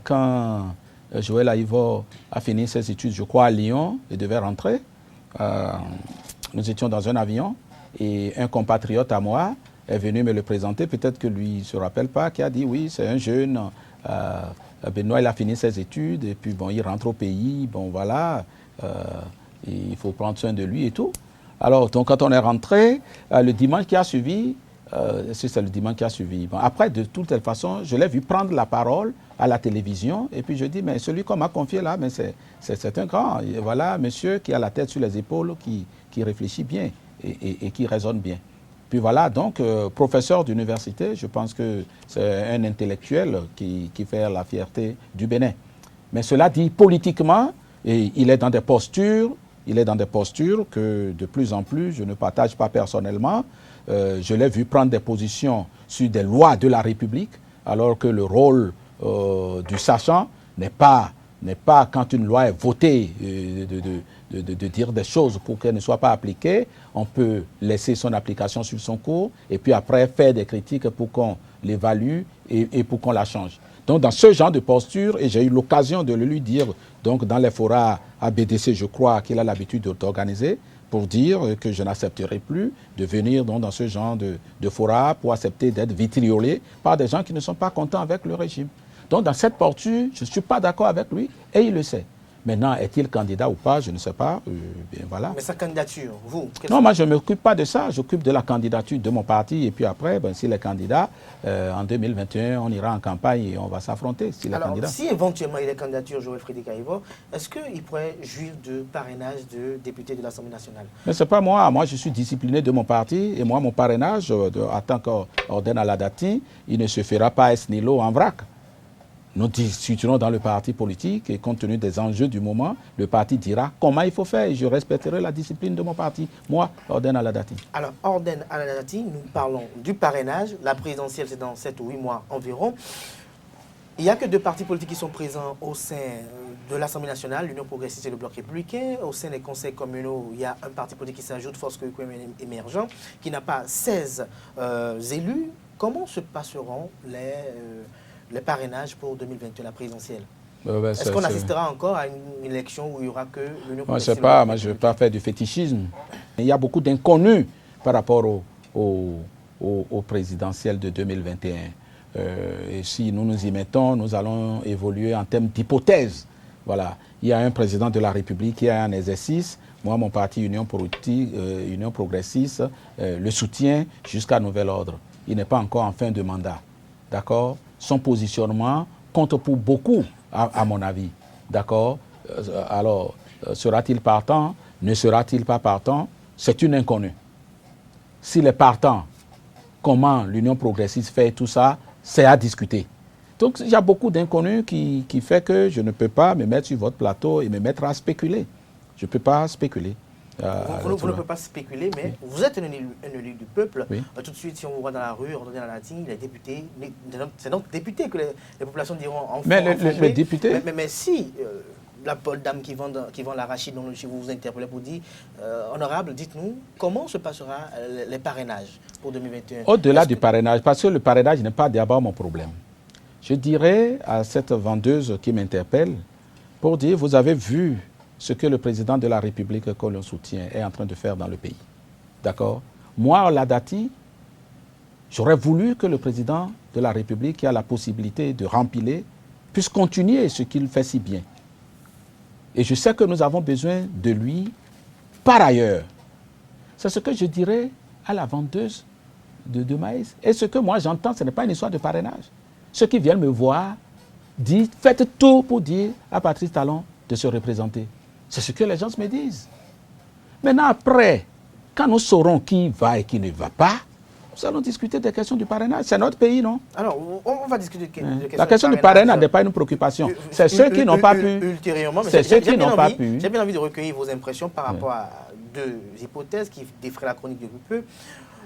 Quand Joël Aïvo a fini ses études, je crois, à Lyon, il devait rentrer. Nous étions dans un avion et un compatriote à moi est venu me le présenter. Peut-être que lui ne se rappelle pas, qui a dit oui, c'est un jeune. Benoît, il a fini ses études et puis bon, il rentre au pays. Bon, voilà, il faut prendre soin de lui et tout. Alors, donc, quand on est rentré, le dimanche qui a suivi, c'est le dimanche qui a suivi. Bon, après, de toute façon, je l'ai vu prendre la parole à la télévision. Et puis, je dis, mais celui qu'on m'a confié là, mais c'est un grand. Et voilà, monsieur qui a la tête sur les épaules, qui réfléchit bien et qui raisonne bien. Puis voilà, donc, professeur d'université, je pense que c'est un intellectuel qui fait la fierté du Bénin. Mais cela dit, politiquement, et il est dans des postures. Il est dans des postures que de plus en plus, je ne partage pas personnellement. Je l'ai vu prendre des positions sur des lois de la République, alors que le rôle du sachant n'est pas quand une loi est votée de dire des choses pour qu'elle ne soit pas appliquée. On peut laisser son application sur son cours et puis après faire des critiques pour qu'on l'évalue et pour qu'on la change. Donc, dans ce genre de posture, et j'ai eu l'occasion de le lui dire, donc dans les forats à BDC, je crois qu'il a l'habitude d'organiser, pour dire que je n'accepterai plus de venir donc, dans ce genre de fora pour accepter d'être vitriolé par des gens qui ne sont pas contents avec le régime. Donc, dans cette posture, je ne suis pas d'accord avec lui et il le sait. Maintenant, est-il candidat ou pas, je ne sais pas. Bien, voilà. Mais sa candidature, vous Non, moi, je ne m'occupe pas de ça. J'occupe de la candidature de mon parti. Et puis après, s'il est candidat, en 2021, on ira en campagne et on va s'affronter. Alors, si éventuellement il est candidature, Joël Frédéric Aïvo, est-ce qu'il pourrait jouir de parrainage de député de l'Assemblée nationale? Mais ce n'est pas moi. Moi, je suis discipliné de mon parti. Et moi, mon parrainage, en tant qu'Orden Aladati, il ne se fera pas esnilo en vrac. Nous discuterons dans le parti politique et compte tenu des enjeux du moment, le parti dira comment il faut faire et je respecterai la discipline de mon parti. Moi, Orden Aladati. Alors, Orden Aladati, nous parlons du parrainage. La présidentielle, c'est dans 7 ou 8 mois environ. Il n'y a que 2 partis politiques qui sont présents au sein de l'Assemblée nationale, l'Union progressiste et le Bloc républicain. Au sein des conseils communaux, il y a un parti politique qui s'ajoute, Force Koyekoum émergent, qui n'a pas 16 élus. Comment se passeront les parrainages pour 2021, la présidentielle? Est-ce qu'on assistera encore à une élection où il n'y aura que l'Union progressiste? Moi, je ne sais pas, moi, je ne veux pas faire du fétichisme. Il y a beaucoup d'inconnus par rapport au présidentiel de 2021. Et si nous nous y mettons, nous allons évoluer en termes d'hypothèses. Voilà. Il y a un président de la République qui a un exercice. Moi, mon parti Union progressiste le soutient jusqu'à nouvel ordre. Il n'est pas encore en fin de mandat. D'accord? Son positionnement compte pour beaucoup, à mon avis. D'accord? Alors, sera-t-il partant? Ne sera-t-il pas partant? C'est une inconnue. S'il est partant, comment l'Union progressiste fait tout ça, c'est à discuter. Donc, il y a beaucoup d'inconnus qui fait que je ne peux pas me mettre sur votre plateau et me mettre à spéculer. Je ne peux pas spéculer. Vous ne pouvez pas spéculer, mais oui. Vous êtes un élu du peuple. Oui. Tout de suite, si on vous voit dans la rue, on dit à la latine, les députés, c'est donc députés que les populations diront enfants. Mais les députés. Mais si la Paul Dame qui vend l'arachide, dont vous vous interpellez pour dire, honorable, dites-nous, comment se passera les parrainages pour 2021? Au-delà du parrainage, parce que le parrainage n'est pas d'abord mon problème. Je dirais à cette vendeuse qui m'interpelle, pour dire, vous avez vu ce que le président de la République que l'on soutient est en train de faire dans le pays. D'accord? Moi, Aladati, j'aurais voulu que le président de la République qui a la possibilité de rempiler puisse continuer ce qu'il fait si bien. Et je sais que nous avons besoin de lui par ailleurs. C'est ce que je dirais à la vendeuse de maïs. Et ce que moi j'entends, ce n'est pas une histoire de parrainage. Ceux qui viennent me voir disent, faites tout pour dire à Patrice Talon de se représenter. C'est ce que les gens me disent. Maintenant, après, quand nous saurons qui va et qui ne va pas, nous allons discuter des questions du parrainage. C'est notre pays, non? Alors, on va discuter de questions. La question du parrainage n'est pas une préoccupation. C'est ceux qui n'ont pas pu. Ultérieurement, c'est ceux qui n'ont pas pu. J'ai bien envie de recueillir vos impressions par rapport à 2 hypothèses qui défraient la chronique de peu.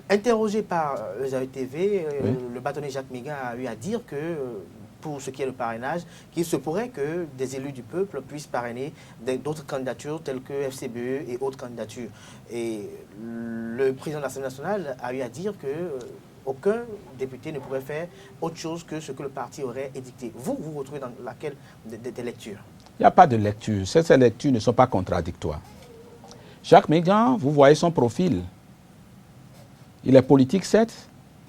Interrogé par les TV, le bâtonnier Jacques Mégan a eu à dire que, pour ce qui est le parrainage, qu'il se pourrait que des élus du peuple puissent parrainer d'autres candidatures telles que FCBE et autres candidatures. Et le président de l'Assemblée nationale a eu à dire que aucun député ne pourrait faire autre chose que ce que le parti aurait édicté. Vous vous retrouvez dans laquelle des lectures? Il n'y a pas de lecture. Ces lectures ne sont pas contradictoires. Jacques Mégan, vous voyez son profil. Il est politique, certes,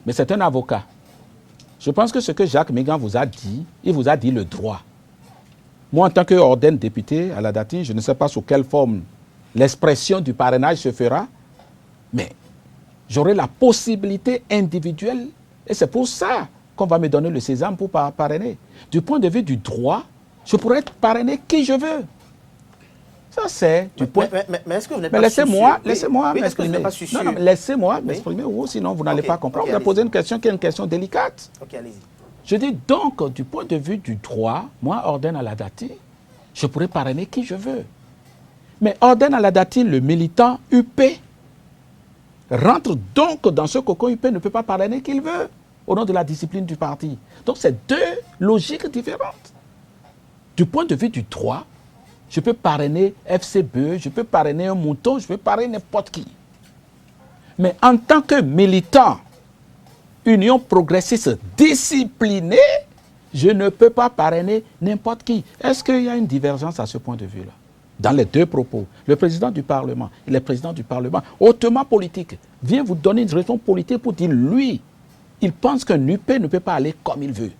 mais c'est un avocat. Je pense que ce que Jacques Mégan vous a dit, il vous a dit le droit. Moi, en tant qu'Orden député à la Dati, je ne sais pas sous quelle forme l'expression du parrainage se fera, mais j'aurai la possibilité individuelle, et c'est pour ça qu'on va me donner le sésame pour parrainer. Du point de vue du droit, je pourrais parrainer qui je veux. Ça, c'est du point. Mais est-ce que vous n'êtes pas laissez-moi m'exprimer. Non, laissez-moi m'exprimer, ou sinon vous n'allez pas comprendre. Vous avez posé une question qui est une question délicate. Ok, allez-y. Je dis donc, du point de vue du droit, moi, Orden Aladati, je pourrais parrainer qui je veux. Mais Orden Aladati, le militant UP, rentre donc dans ce cocon UP, ne peut pas parrainer qui il veut, au nom de la discipline du parti. Donc, c'est 2 logiques différentes. Du point de vue du droit, je peux parrainer FCBE, je peux parrainer un mouton, je peux parrainer n'importe qui. Mais en tant que militant union progressiste disciplinée, je ne peux pas parrainer n'importe qui. Est-ce qu'il y a une divergence à ce point de vue-là? Dans les deux propos, le président du Parlement et le président du Parlement, hautement politique, vient vous donner une raison politique pour dire, lui, il pense qu'un UP ne peut pas aller comme il veut.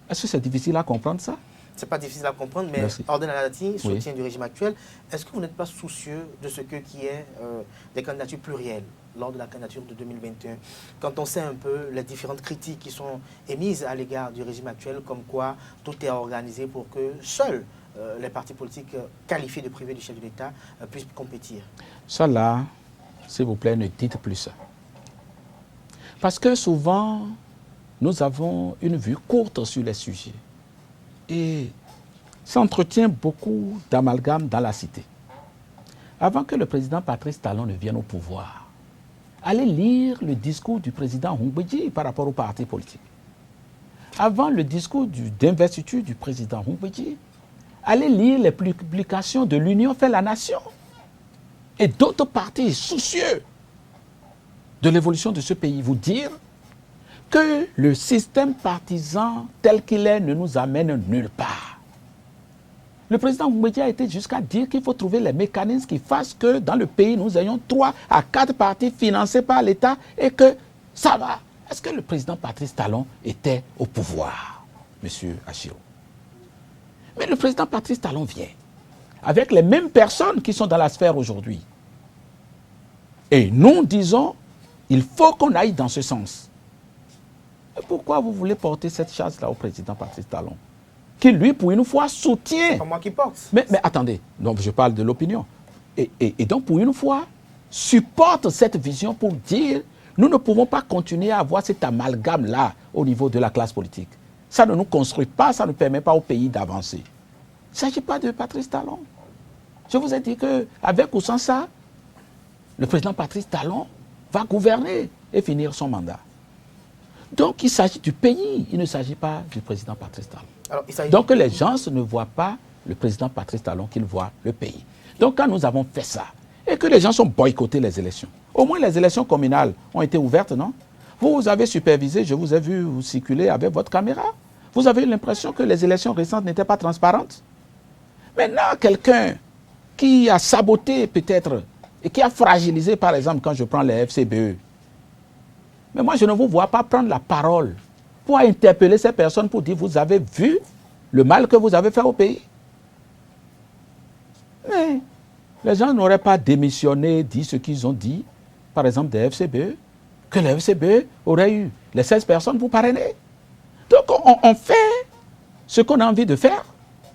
Est-ce que c'est difficile à comprendre ça? C'est pas difficile à comprendre, mais Orden Aladati, soutien du régime actuel, est-ce que vous n'êtes pas soucieux de ce qui est des candidatures plurielles lors de la candidature de 2021, quand on sait un peu les différentes critiques qui sont émises à l'égard du régime actuel, comme quoi tout est organisé pour que seuls les partis politiques qualifiés de privés du chef de l'État puissent compétir? Ça là, s'il vous plaît, ne dites plus ça. Parce que souvent, nous avons une vue courte sur les sujets. Et ça entretient beaucoup d'amalgame dans la cité. Avant que le président Patrice Talon ne vienne au pouvoir, allez lire le discours du président Hongbeji par rapport aux partis politiques. Avant le discours d'investiture du président Hongbeji, allez lire les publications de l'Union fait la nation et d'autres partis soucieux de l'évolution de ce pays. Vous dire que le système partisan tel qu'il est ne nous amène nulle part. Le président Hongbeji a été jusqu'à dire qu'il faut trouver les mécanismes qui fassent que dans le pays, nous ayons 3 à 4 partis financés par l'État et que ça va. Est-ce que le président Patrice Talon était au pouvoir, monsieur Achiro? Mais le président Patrice Talon vient avec les mêmes personnes qui sont dans la sphère aujourd'hui. Et nous disons, il faut qu'on aille dans ce sens. Et pourquoi vous voulez porter cette charge-là au président Patrice Talon, qui lui, pour une fois, soutient... C'est pas moi qui porte. Mais attendez, donc je parle de l'opinion. Et donc, pour une fois, supporte cette vision pour dire, nous ne pouvons pas continuer à avoir cet amalgame-là au niveau de la classe politique. Ça ne nous construit pas, ça ne permet pas au pays d'avancer. Il ne s'agit pas de Patrice Talon. Je vous ai dit qu'avec ou sans ça, le président Patrice Talon va gouverner et finir son mandat. Donc, il s'agit du pays, il ne s'agit pas du président Patrice Talon. Alors, donc, les gens ne voient pas le président Patrice Talon, qu'ils voient le pays. Donc, quand nous avons fait ça, et que les gens ont boycotté les élections, au moins les élections communales ont été ouvertes, non? Vous avez supervisé, je vous ai vu vous circuler avec votre caméra. Vous avez eu l'impression que les élections récentes n'étaient pas transparentes. Maintenant, quelqu'un qui a saboté peut-être et qui a fragilisé, par exemple, quand je prends les FCBE, mais moi, je ne vous vois pas prendre la parole pour interpeller ces personnes pour dire, vous avez vu le mal que vous avez fait au pays. Mais les gens n'auraient pas démissionné, dit ce qu'ils ont dit, par exemple des FCBE, que les FCBE auraient eu les 16 personnes pour parrainer. Donc, on fait ce qu'on a envie de faire,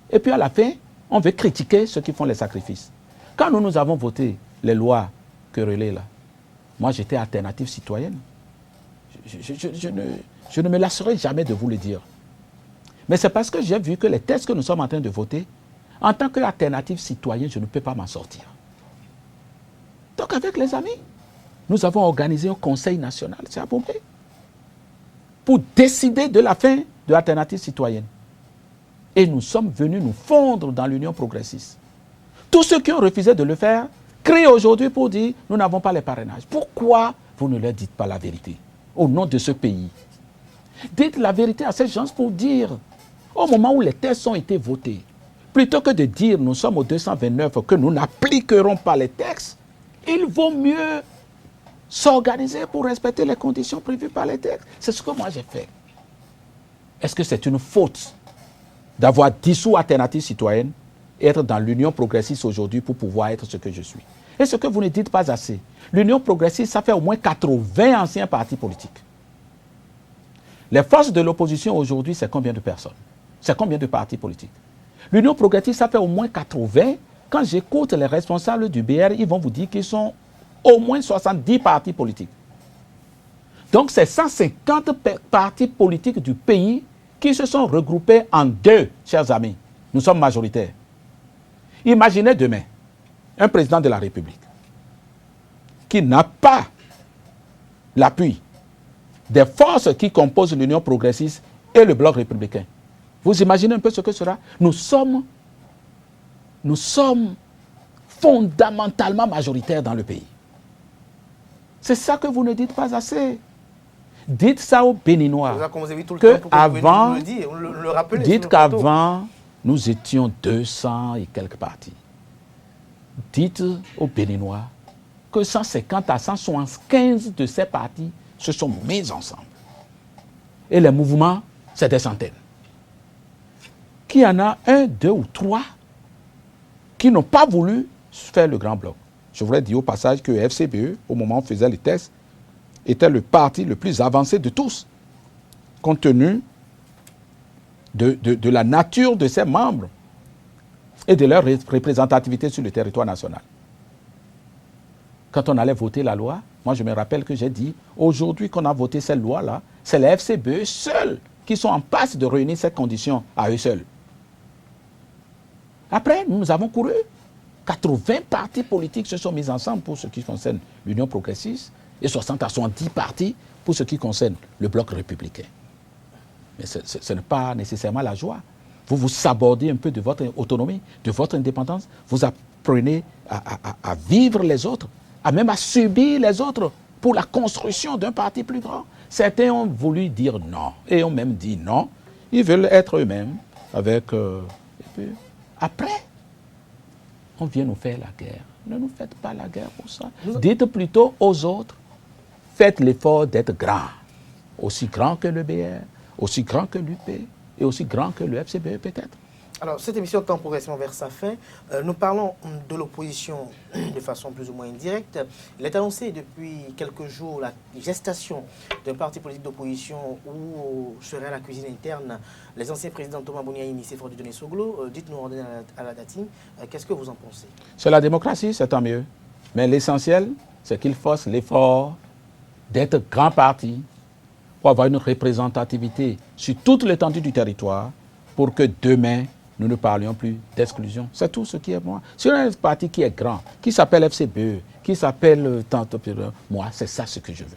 et puis à la fin, on veut critiquer ceux qui font les sacrifices. Quand nous avons voté les lois querellées là, moi j'étais alternative citoyenne. Je ne me lasserai jamais de vous le dire. Mais c'est parce que j'ai vu que les textes que nous sommes en train de voter, en tant qu'alternative citoyenne, je ne peux pas m'en sortir. Donc avec les amis, nous avons organisé un conseil national, c'est à Bombay, pour décider de la fin de l'alternative citoyenne. Et nous sommes venus nous fondre dans l'Union progressiste. Tous ceux qui ont refusé de le faire crient aujourd'hui pour dire nous n'avons pas les parrainages. Pourquoi vous ne leur dites pas la vérité au nom de ce pays? Dites la vérité à ces gens pour dire, au moment où les textes ont été votés, plutôt que de dire nous sommes au 229 que nous n'appliquerons pas les textes, il vaut mieux s'organiser pour respecter les conditions prévues par les textes. C'est ce que moi j'ai fait. Est-ce que c'est une faute d'avoir dissous Alternative Citoyenne et être dans l'Union progressiste aujourd'hui pour pouvoir être ce que je suis? Et ce que vous ne dites pas assez, l'Union progressiste, ça fait au moins 80 anciens partis politiques. Les forces de l'opposition aujourd'hui, c'est combien de personnes? C'est combien de partis politiques? L'Union progressiste, ça fait au moins 80. Quand j'écoute les responsables du BR, ils vont vous dire qu'ils sont au moins 70 partis politiques. Donc, c'est 150 partis politiques du pays qui se sont regroupés en deux, chers amis. Nous sommes majoritaires. Imaginez demain un président de la République qui n'a pas l'appui des forces qui composent l'Union progressiste et le Bloc républicain. Vous imaginez un peu ce que sera? Nous sommes fondamentalement majoritaires dans le pays. C'est ça que vous ne dites pas assez. Dites ça aux Béninois. Comme vous avez tout le que temps avant, le dire, le rappeler. Dites qu'avant, nous étions 200 et quelques partis. Dites aux Béninois que 150 à 175 de ces partis se sont mis ensemble. Et les mouvements, c'est des centaines. Qu'il y en a 1, 2 ou 3 qui n'ont pas voulu faire le grand bloc. Je voudrais dire au passage que FCBE, au moment où on faisait les tests, était le parti le plus avancé de tous, compte tenu de la nature de ses membres et de leur représentativité sur le territoire national. Quand on allait voter la loi, moi je me rappelle que j'ai dit, aujourd'hui qu'on a voté cette loi-là, c'est les FCBE seuls qui sont en passe de réunir ces conditions à eux seuls. Après, nous avons couru. 80 partis politiques se sont mis ensemble pour ce qui concerne l'Union progressiste et 60 à 70 partis pour ce qui concerne le bloc républicain. Mais ce n'est pas nécessairement la joie. Vous vous sabordez un peu de votre autonomie, de votre indépendance. Vous apprenez à vivre les autres, même à subir les autres pour la construction d'un parti plus grand. Certains ont voulu dire non et ont même dit non. Ils veulent être eux-mêmes avec... et puis, après, on vient nous faire la guerre. Ne nous faites pas la guerre pour ça. Dites plutôt aux autres, faites l'effort d'être grand. Aussi grand que le BR, aussi grand que l'UP et aussi grand que le FCBE peut-être. Alors, cette émission tend progressivement vers sa fin. Nous parlons de l'opposition de façon plus ou moins indirecte. Il est annoncé depuis quelques jours la gestation d'un parti politique d'opposition où serait la cuisine interne les anciens présidents Thomas Boniaïni et Séphore Dieudonné Soglo. Dites-nous à la datine, qu'est-ce que vous en pensez? C'est la démocratie, c'est tant mieux. Mais l'essentiel, c'est qu'il fasse l'effort d'être grand parti pour avoir une représentativité sur toute l'étendue du territoire pour que demain, nous ne parlions plus d'exclusion. C'est tout ce qui est moi. Si on a un parti qui est grand, qui s'appelle FCBE, qui s'appelle moi, c'est ça ce que je veux.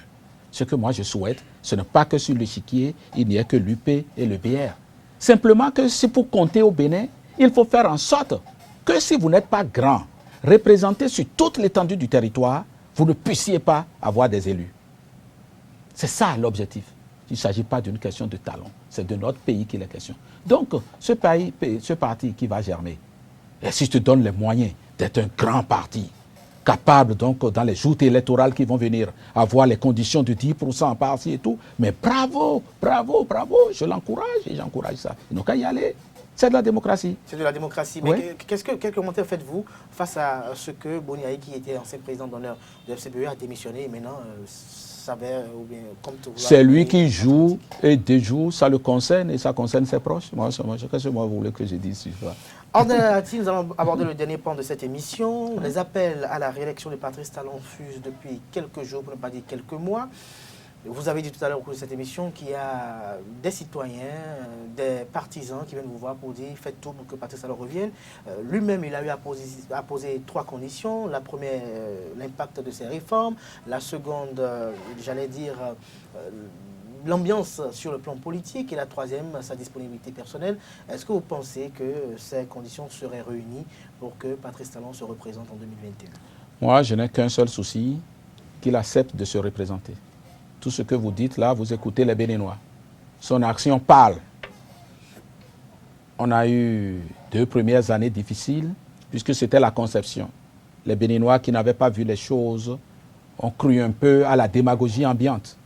Ce que moi je souhaite, ce n'est pas que sur l'échiquier, il n'y ait que l'UP et le BR. Simplement que si pour compter au Bénin, il faut faire en sorte que si vous n'êtes pas grand, représenté sur toute l'étendue du territoire, vous ne puissiez pas avoir des élus. C'est ça l'objectif. Il ne s'agit pas d'une question de talent, c'est de notre pays qu'il est question. Donc, ce parti qui va germer, et si je te donne les moyens d'être un grand parti, capable donc dans les joutes électorales qui vont venir, avoir les conditions de 10% par-ci et tout, mais bravo, bravo, bravo, je l'encourage et j'encourage ça. Il n'a qu'à y aller. C'est de la démocratie. C'est de la démocratie. Oui. Mais quel commentaire faites-vous face à ce que Boniaï, qui était ancien président d'honneur de FCBE, a démissionné et maintenant c'est lui qui joue et déjoue, ça le concerne et ça concerne ses proches. Qu'est-ce que moi vous voulez que je dise sur ça? Hors de la nous allons aborder le dernier point de cette émission. Les appels à la réélection de Patrice Talon fusent depuis quelques jours, pour ne pas dire quelques mois. Vous avez dit tout à l'heure au cours de cette émission qu'il y a des citoyens, des partisans qui viennent vous voir pour dire faites tout pour que Patrice Talon revienne. Lui-même, il a eu à poser 3 conditions. La première, l'impact de ses réformes. La seconde, j'allais dire, l'ambiance sur le plan politique. Et la troisième, sa disponibilité personnelle. Est-ce que vous pensez que ces conditions seraient réunies pour que Patrice Talon se représente en 2021? Moi, je n'ai qu'un seul souci, qu'il accepte de se représenter. Tout ce que vous dites là, vous écoutez les Béninois. Son action parle. On a eu 2 premières années difficiles, puisque c'était la conception. Les Béninois qui n'avaient pas vu les choses ont cru un peu à la démagogie ambiante.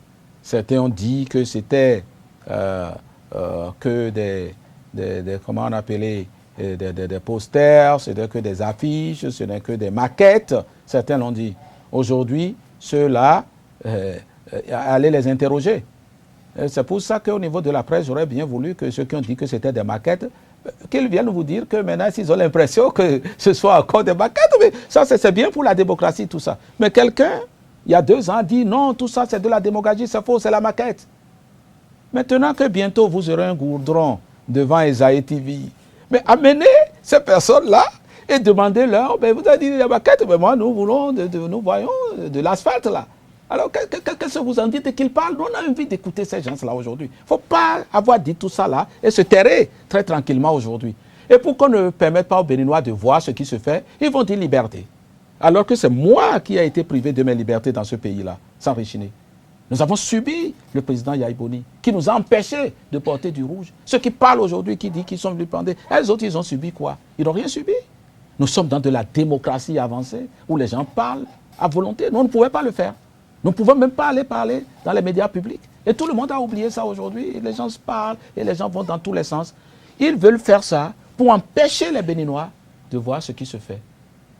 Certains ont dit que c'était que des comment on appelait, des posters, c'était que des affiches, ce n'est que des maquettes. Certains l'ont dit. Aujourd'hui, ceux-là... aller les interroger. C'est pour ça qu'au niveau de la presse, j'aurais bien voulu que ceux qui ont dit que c'était des maquettes, qu'ils viennent vous dire que maintenant, s'ils ont l'impression que ce soit encore des maquettes, mais ça c'est bien pour la démocratie, tout ça. Mais quelqu'un, il y a 2 ans, dit non, tout ça c'est de la démagogie, c'est faux, c'est la maquette. Maintenant que bientôt vous aurez un goudron devant Esaïe TV, mais amenez ces personnes-là et demandez-leur, ben, vous avez dit la maquette, mais moi nous voulons, nous voyons de l'asphalte là. Alors, qu'est-ce que vous en dites qu'ils parlent? On a envie d'écouter ces gens-là aujourd'hui. Il ne faut pas avoir dit tout ça là et se terrer très tranquillement aujourd'hui. Et pour qu'on ne permette pas aux Béninois de voir ce qui se fait, ils vont dire liberté. Alors que c'est moi qui ai été privé de mes libertés dans ce pays-là, sans rechiner. Nous avons subi le président Yaïboni, qui nous a empêchés de porter du rouge. Ceux qui parlent aujourd'hui, qui disent qu'ils sont vilipendés, les autres, ils ont subi quoi? Ils n'ont rien subi. Nous sommes dans de la démocratie avancée, où les gens parlent à volonté. Nous, on ne pouvait pas le faire. Nous ne pouvons même pas aller parler dans les médias publics. Et tout le monde a oublié ça aujourd'hui. Les gens se parlent et les gens vont dans tous les sens. Ils veulent faire ça pour empêcher les Béninois de voir ce qui se fait.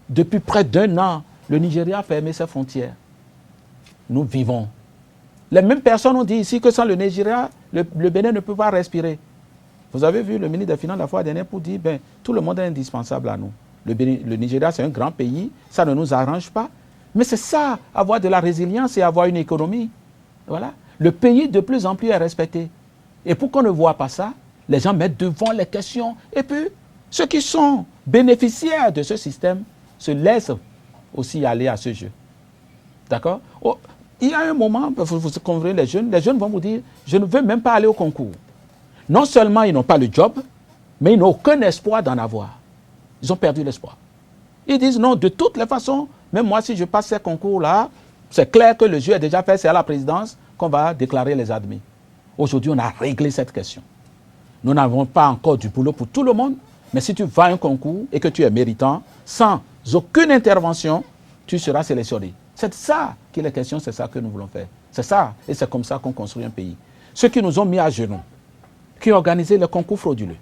Depuis près d'1 an, le Nigeria a fermé ses frontières. Nous vivons. Les mêmes personnes ont dit ici que sans le Nigeria, le Bénin ne peut pas respirer. Vous avez vu le ministre des Finances la fois dernière pour dire ben, tout le monde est indispensable à nous. Le Nigeria, c'est un grand pays, ça ne nous arrange pas. Mais c'est ça, avoir de la résilience et avoir une économie. Voilà. Le pays de plus en plus est respecté. Et pour qu'on ne voit pas ça, les gens mettent devant les questions. Et puis, ceux qui sont bénéficiaires de ce système se laissent aussi aller à ce jeu. D'accord? Oh, il y a un moment, vous conviendrez les jeunes vont vous dire, je ne veux même pas aller au concours. Non seulement ils n'ont pas le job, mais ils n'ont aucun espoir d'en avoir. Ils ont perdu l'espoir. Ils disent non, de toutes les façons, même moi si je passe ces concours-là, c'est clair que le jeu est déjà fait, c'est à la présidence qu'on va déclarer les admis. Aujourd'hui, on a réglé cette question. Nous n'avons pas encore du boulot pour tout le monde, mais si tu vas à un concours et que tu es méritant, sans aucune intervention, tu seras sélectionné. C'est ça qu'il est question, c'est ça que nous voulons faire. C'est ça, et c'est comme ça qu'on construit un pays. Ceux qui nous ont mis à genoux, qui ont organisé le concours frauduleux,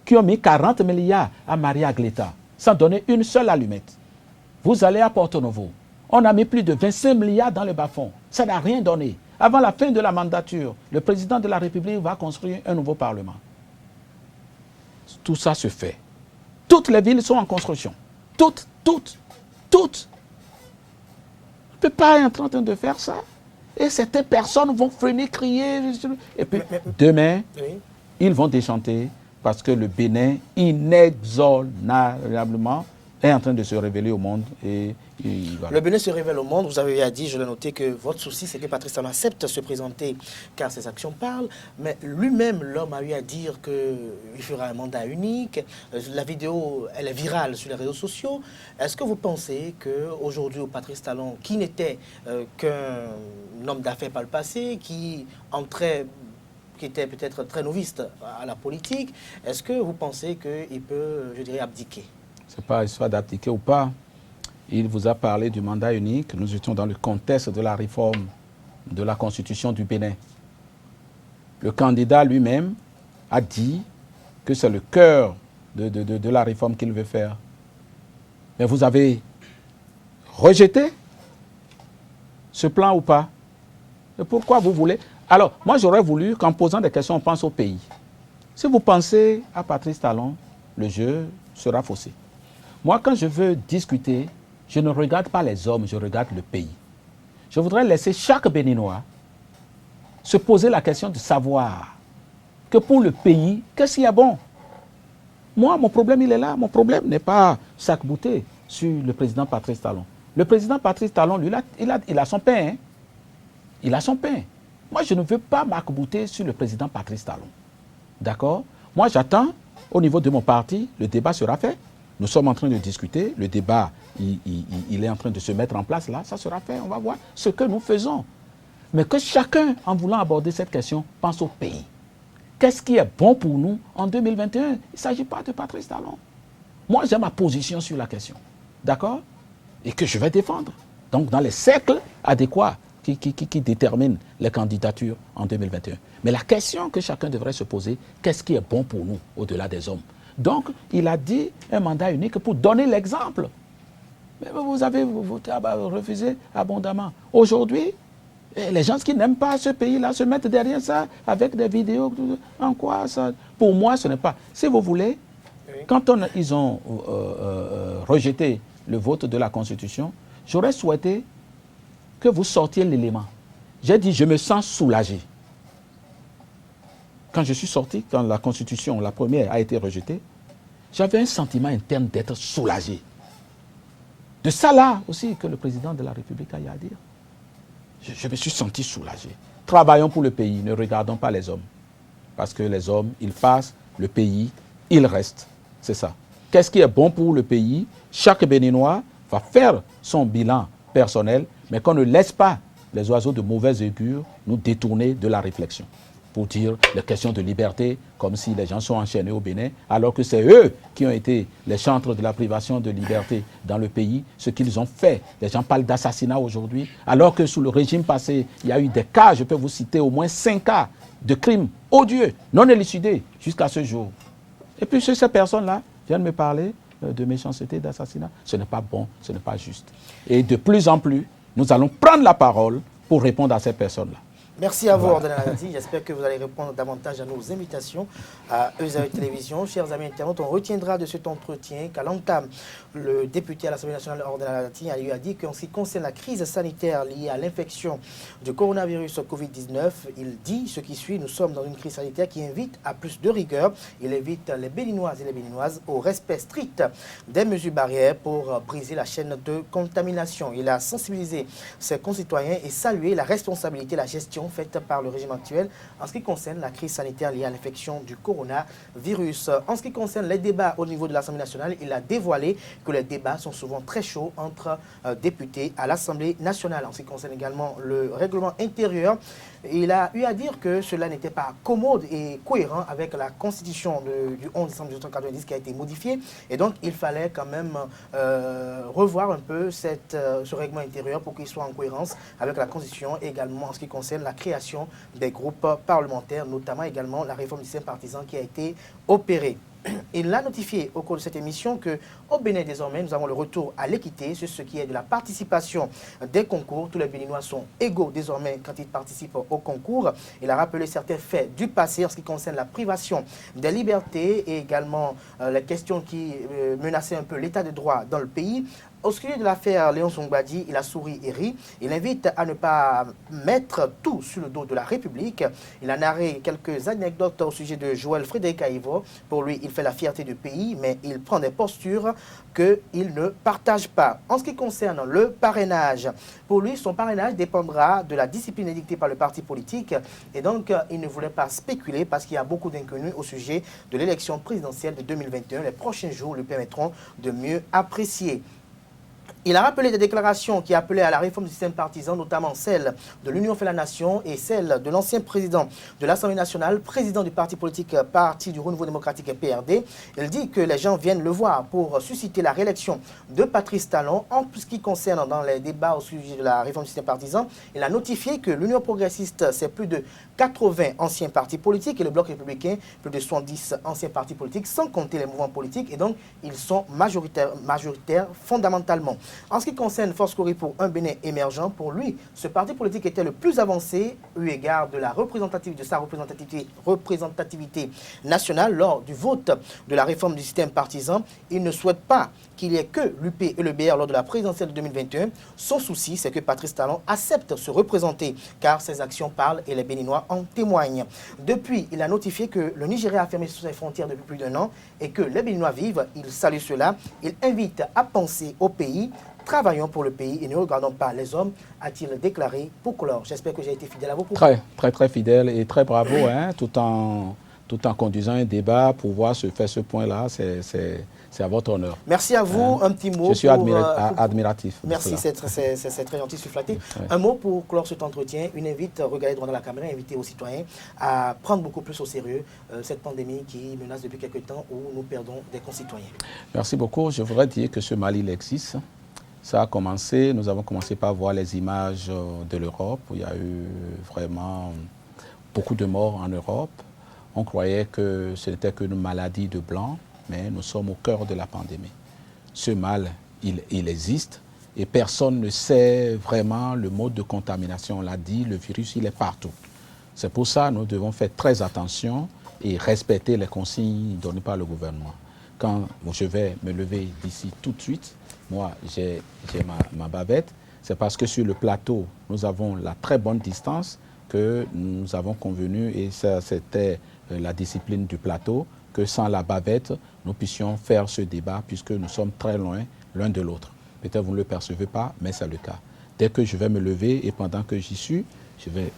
qui ont mis 40 milliards à Maria Gleta, sans donner une seule allumette. Vous allez à Porto Novo, on a mis plus de 25 milliards dans le bas-fond. Ça n'a rien donné. Avant la fin de la mandature, le président de la République va construire un nouveau parlement. Tout ça se fait. Toutes les villes sont en construction. Toutes. On ne peut pas être en train de faire ça. Et certaines personnes vont freiner, crier. Et puis, demain, ils vont déchanter parce que le Bénin, inexorablement, est en train de se révéler au monde. Et voilà. Le Bénin se révèle au monde. Vous avez dit, je l'ai noté, que votre souci, c'est que Patrice Talon accepte de se présenter car ses actions parlent. Mais lui-même, l'homme a eu à dire qu'il fera un mandat unique. La vidéo, elle est virale sur les réseaux sociaux. Est-ce que vous pensez qu'aujourd'hui, Patrice Talon, qui n'était qu'un homme d'affaires par le passé, qui était peut-être très novice à la politique, est-ce que vous pensez qu'il peut, je dirais, abdiquer? Ce n'est pas histoire d'abdiquer ou pas. Il vous a parlé du mandat unique. Nous étions dans le contexte de la réforme de la Constitution du Bénin. Le candidat lui-même a dit que c'est le cœur de la réforme qu'il veut faire. Mais vous avez rejeté ce plan ou pas? Et pourquoi vous voulez? Alors, moi j'aurais voulu qu'en posant des questions, on pense au pays. Si vous pensez à Patrice Talon, le jeu sera faussé. Moi, quand je veux discuter, je ne regarde pas les hommes, je regarde le pays. Je voudrais laisser chaque Béninois se poser la question de savoir que pour le pays, qu'est-ce qu'il y a bon? Moi, mon problème, il est là. Mon problème n'est pas s'arc-bouter sur le président Patrice Talon. Le président Patrice Talon, lui, il a son pain. Hein? Il a son pain. Moi, je ne veux pas m'arc-bouter sur le président Patrice Talon. D'accord? Moi, j'attends, au niveau de mon parti, le débat sera fait. Nous sommes en train de discuter, le débat, il est en train de se mettre en place là, ça sera fait, on va voir ce que nous faisons. Mais que chacun, en voulant aborder cette question, pense au pays. Qu'est-ce qui est bon pour nous en 2021? Il ne s'agit pas de Patrice Talon. Moi, j'ai ma position sur la question, d'accord? Et que je vais défendre. Donc, dans les cercles adéquats qui déterminent les candidatures en 2021. Mais la question que chacun devrait se poser, qu'est-ce qui est bon pour nous, au-delà des hommes? Donc, il a dit un mandat unique pour donner l'exemple. Mais vous avez refusé abondamment. Aujourd'hui, les gens qui n'aiment pas ce pays-là se mettent derrière ça avec des vidéos. En quoi ça? Pour moi, ce n'est pas. Si vous voulez, quand ils ont rejeté le vote de la Constitution, j'aurais souhaité que vous sortiez l'élément. J'ai dit, je me sens soulagé. Quand je suis sorti, quand la Constitution, la première, a été rejetée, j'avais un sentiment interne d'être soulagé. De ça là aussi que le président de la République a eu à dire. Je me suis senti soulagé. Travaillons pour le pays, ne regardons pas les hommes. Parce que les hommes, ils passent, le pays, il reste. C'est ça. Qu'est-ce qui est bon pour le pays? Chaque Béninois va faire son bilan personnel, mais qu'on ne laisse pas les oiseaux de mauvaise augure nous détourner de la réflexion pour dire les questions de liberté, comme si les gens sont enchaînés au Bénin, alors que c'est eux qui ont été les chantres de la privation de liberté dans le pays, ce qu'ils ont fait. Les gens parlent d'assassinat aujourd'hui, alors que sous le régime passé, il y a eu des cas, je peux vous citer au moins 5 cas de crimes odieux, non élucidés, jusqu'à ce jour. Et puis ces personnes-là viennent me parler de méchanceté, d'assassinat. Ce n'est pas bon, ce n'est pas juste. Et de plus en plus, nous allons prendre la parole pour répondre à ces personnes-là. Merci à vous, Ordonné Ladji. J'espère que vous allez répondre davantage à nos invitations à ESAE Télévision. Chers amis internautes, on retiendra de cet entretien qu'à l'entame, le député à l'Assemblée nationale, Ordonné Ladji, a dit qu'en ce qui concerne la crise sanitaire liée à l'infection du coronavirus Covid-19, il dit ce qui suit: nous sommes dans une crise sanitaire qui invite à plus de rigueur. Il invite les Béninoises et les Béninoises au respect strict des mesures barrières pour briser la chaîne de contamination. Il a sensibilisé ses concitoyens et salué la responsabilité, la gestion faite par le régime actuel en ce qui concerne la crise sanitaire liée à l'infection du coronavirus. En ce qui concerne les débats au niveau de l'Assemblée nationale, il a dévoilé que les débats sont souvent très chauds entre députés à l'Assemblée nationale. En ce qui concerne également le règlement intérieur, il a eu à dire que cela n'était pas commode et cohérent avec la constitution du 11 décembre 1990 qui a été modifiée. Et donc, il fallait quand même revoir un peu ce règlement intérieur pour qu'il soit en cohérence avec la constitution, et également en ce qui concerne la création des groupes parlementaires, notamment également la réforme du système partisan qui a été opérée. Il a notifié au cours de cette émission qu'au Bénin, désormais, nous avons le retour à l'équité sur ce qui est de la participation des concours. Tous les Béninois sont égaux désormais quand ils participent au concours. Il a rappelé certains faits du passé en ce qui concerne la privation des libertés et également les questions qui menaçaient un peu l'état de droit dans le pays. Au sujet de l'affaire Léon Songbadi, il a souri et ri. Il invite à ne pas mettre tout sur le dos de la République. Il a narré quelques anecdotes au sujet de Joël Frédéric Aïvo. Pour lui, il fait la fierté du pays, mais il prend des postures qu'il ne partage pas. En ce qui concerne le parrainage, pour lui, son parrainage dépendra de la discipline édictée par le parti politique. Et donc, il ne voulait pas spéculer parce qu'il y a beaucoup d'inconnus au sujet de l'élection présidentielle de 2021. Les prochains jours lui permettront de mieux apprécier. Il a rappelé des déclarations qui appelaient à la réforme du système partisan, notamment celle de l'Union fait la nation et celle de l'ancien président de l'Assemblée nationale, président du parti politique Parti du Renouveau démocratique PRD. Il dit que les gens viennent le voir pour susciter la réélection de Patrice Talon. En ce qui concerne dans les débats au sujet de la réforme du système partisan, il a notifié que l'Union progressiste, c'est plus de 80 anciens partis politiques et le Bloc républicain, plus de 70 anciens partis politiques, sans compter les mouvements politiques. Et donc, ils sont majoritaires fondamentalement. En ce qui concerne Force Cori pour un Bénin émergent, pour lui, ce parti politique était le plus avancé eu égard de sa représentativité nationale lors du vote de la réforme du système partisan. Il ne souhaite pas qu'il n'y ait que l'UP et le BR lors de la présidentielle de 2021. Son souci, c'est que Patrice Talon accepte de se représenter, car ses actions parlent et les Béninois en témoignent. Depuis, il a notifié que le Nigeria a fermé ses frontières depuis plus d'1 an et que les Béninois vivent. Il salue cela. Il invite à penser au pays. Travaillons pour le pays et ne regardons pas les hommes, a-t-il déclaré pour clore. J'espère que j'ai été fidèle à vos propos. Très fidèle et très bravo, hein, tout en conduisant un débat pour voir faire ce point-là, c'est à votre honneur. Merci à vous. Un petit mot. Je suis admiratif. Merci, c'est très gentil, je suis flatté. Ouais. Un mot pour clore cet entretien. Une invite, regardez droit dans la caméra, inviter aux citoyens à prendre beaucoup plus au sérieux cette pandémie qui menace depuis quelques temps où nous perdons des concitoyens. Merci beaucoup. Je voudrais dire que ce mal, il existe. Ça a commencé, nous avons commencé par voir les images de l'Europe, où il y a eu vraiment beaucoup de morts en Europe. On croyait que ce n'était qu'une maladie de blanc, mais nous sommes au cœur de la pandémie. Ce mal, il existe et personne ne sait vraiment le mode de contamination. On l'a dit, le virus, il est partout. C'est pour ça que nous devons faire très attention et respecter les consignes données par le gouvernement. Quand je vais me lever d'ici tout de suite, moi, j'ai ma bavette, c'est parce que sur le plateau, nous avons la très bonne distance que nous avons convenu, et ça, c'était la discipline du plateau, que sans la bavette, nous puissions faire ce débat, puisque nous sommes très loin l'un de l'autre. Peut-être vous ne le percevez pas, mais c'est le cas. Dès que je vais me lever, et pendant que j'y suis, je vais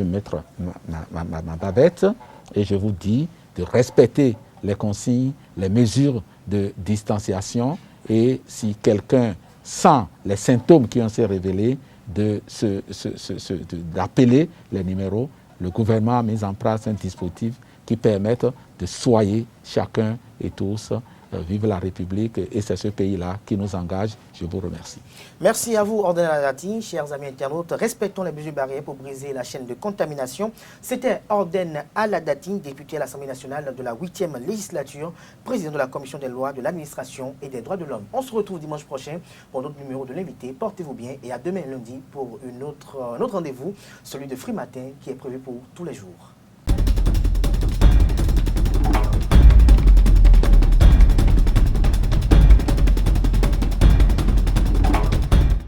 mettre ma bavette, et je vous dis de respecter les consignes, les mesures de distanciation. Et si quelqu'un sent les symptômes qui ont été révélés, d'appeler les numéros. Le gouvernement a mis en place un dispositif qui permet de soigner chacun et tous. Vive la République, et c'est ce pays-là qui nous engage. Je vous remercie. Merci à vous, Orden Aladati, chers amis internautes. Respectons les mesures barrières pour briser la chaîne de contamination. C'était Orden Aladati, député à l'Assemblée nationale de la 8e législature, président de la Commission des lois, de l'administration et des droits de l'homme. On se retrouve dimanche prochain pour notre numéro de l'invité. Portez-vous bien et à demain lundi pour un autre rendez-vous, celui de Free Matin qui est prévu pour tous les jours.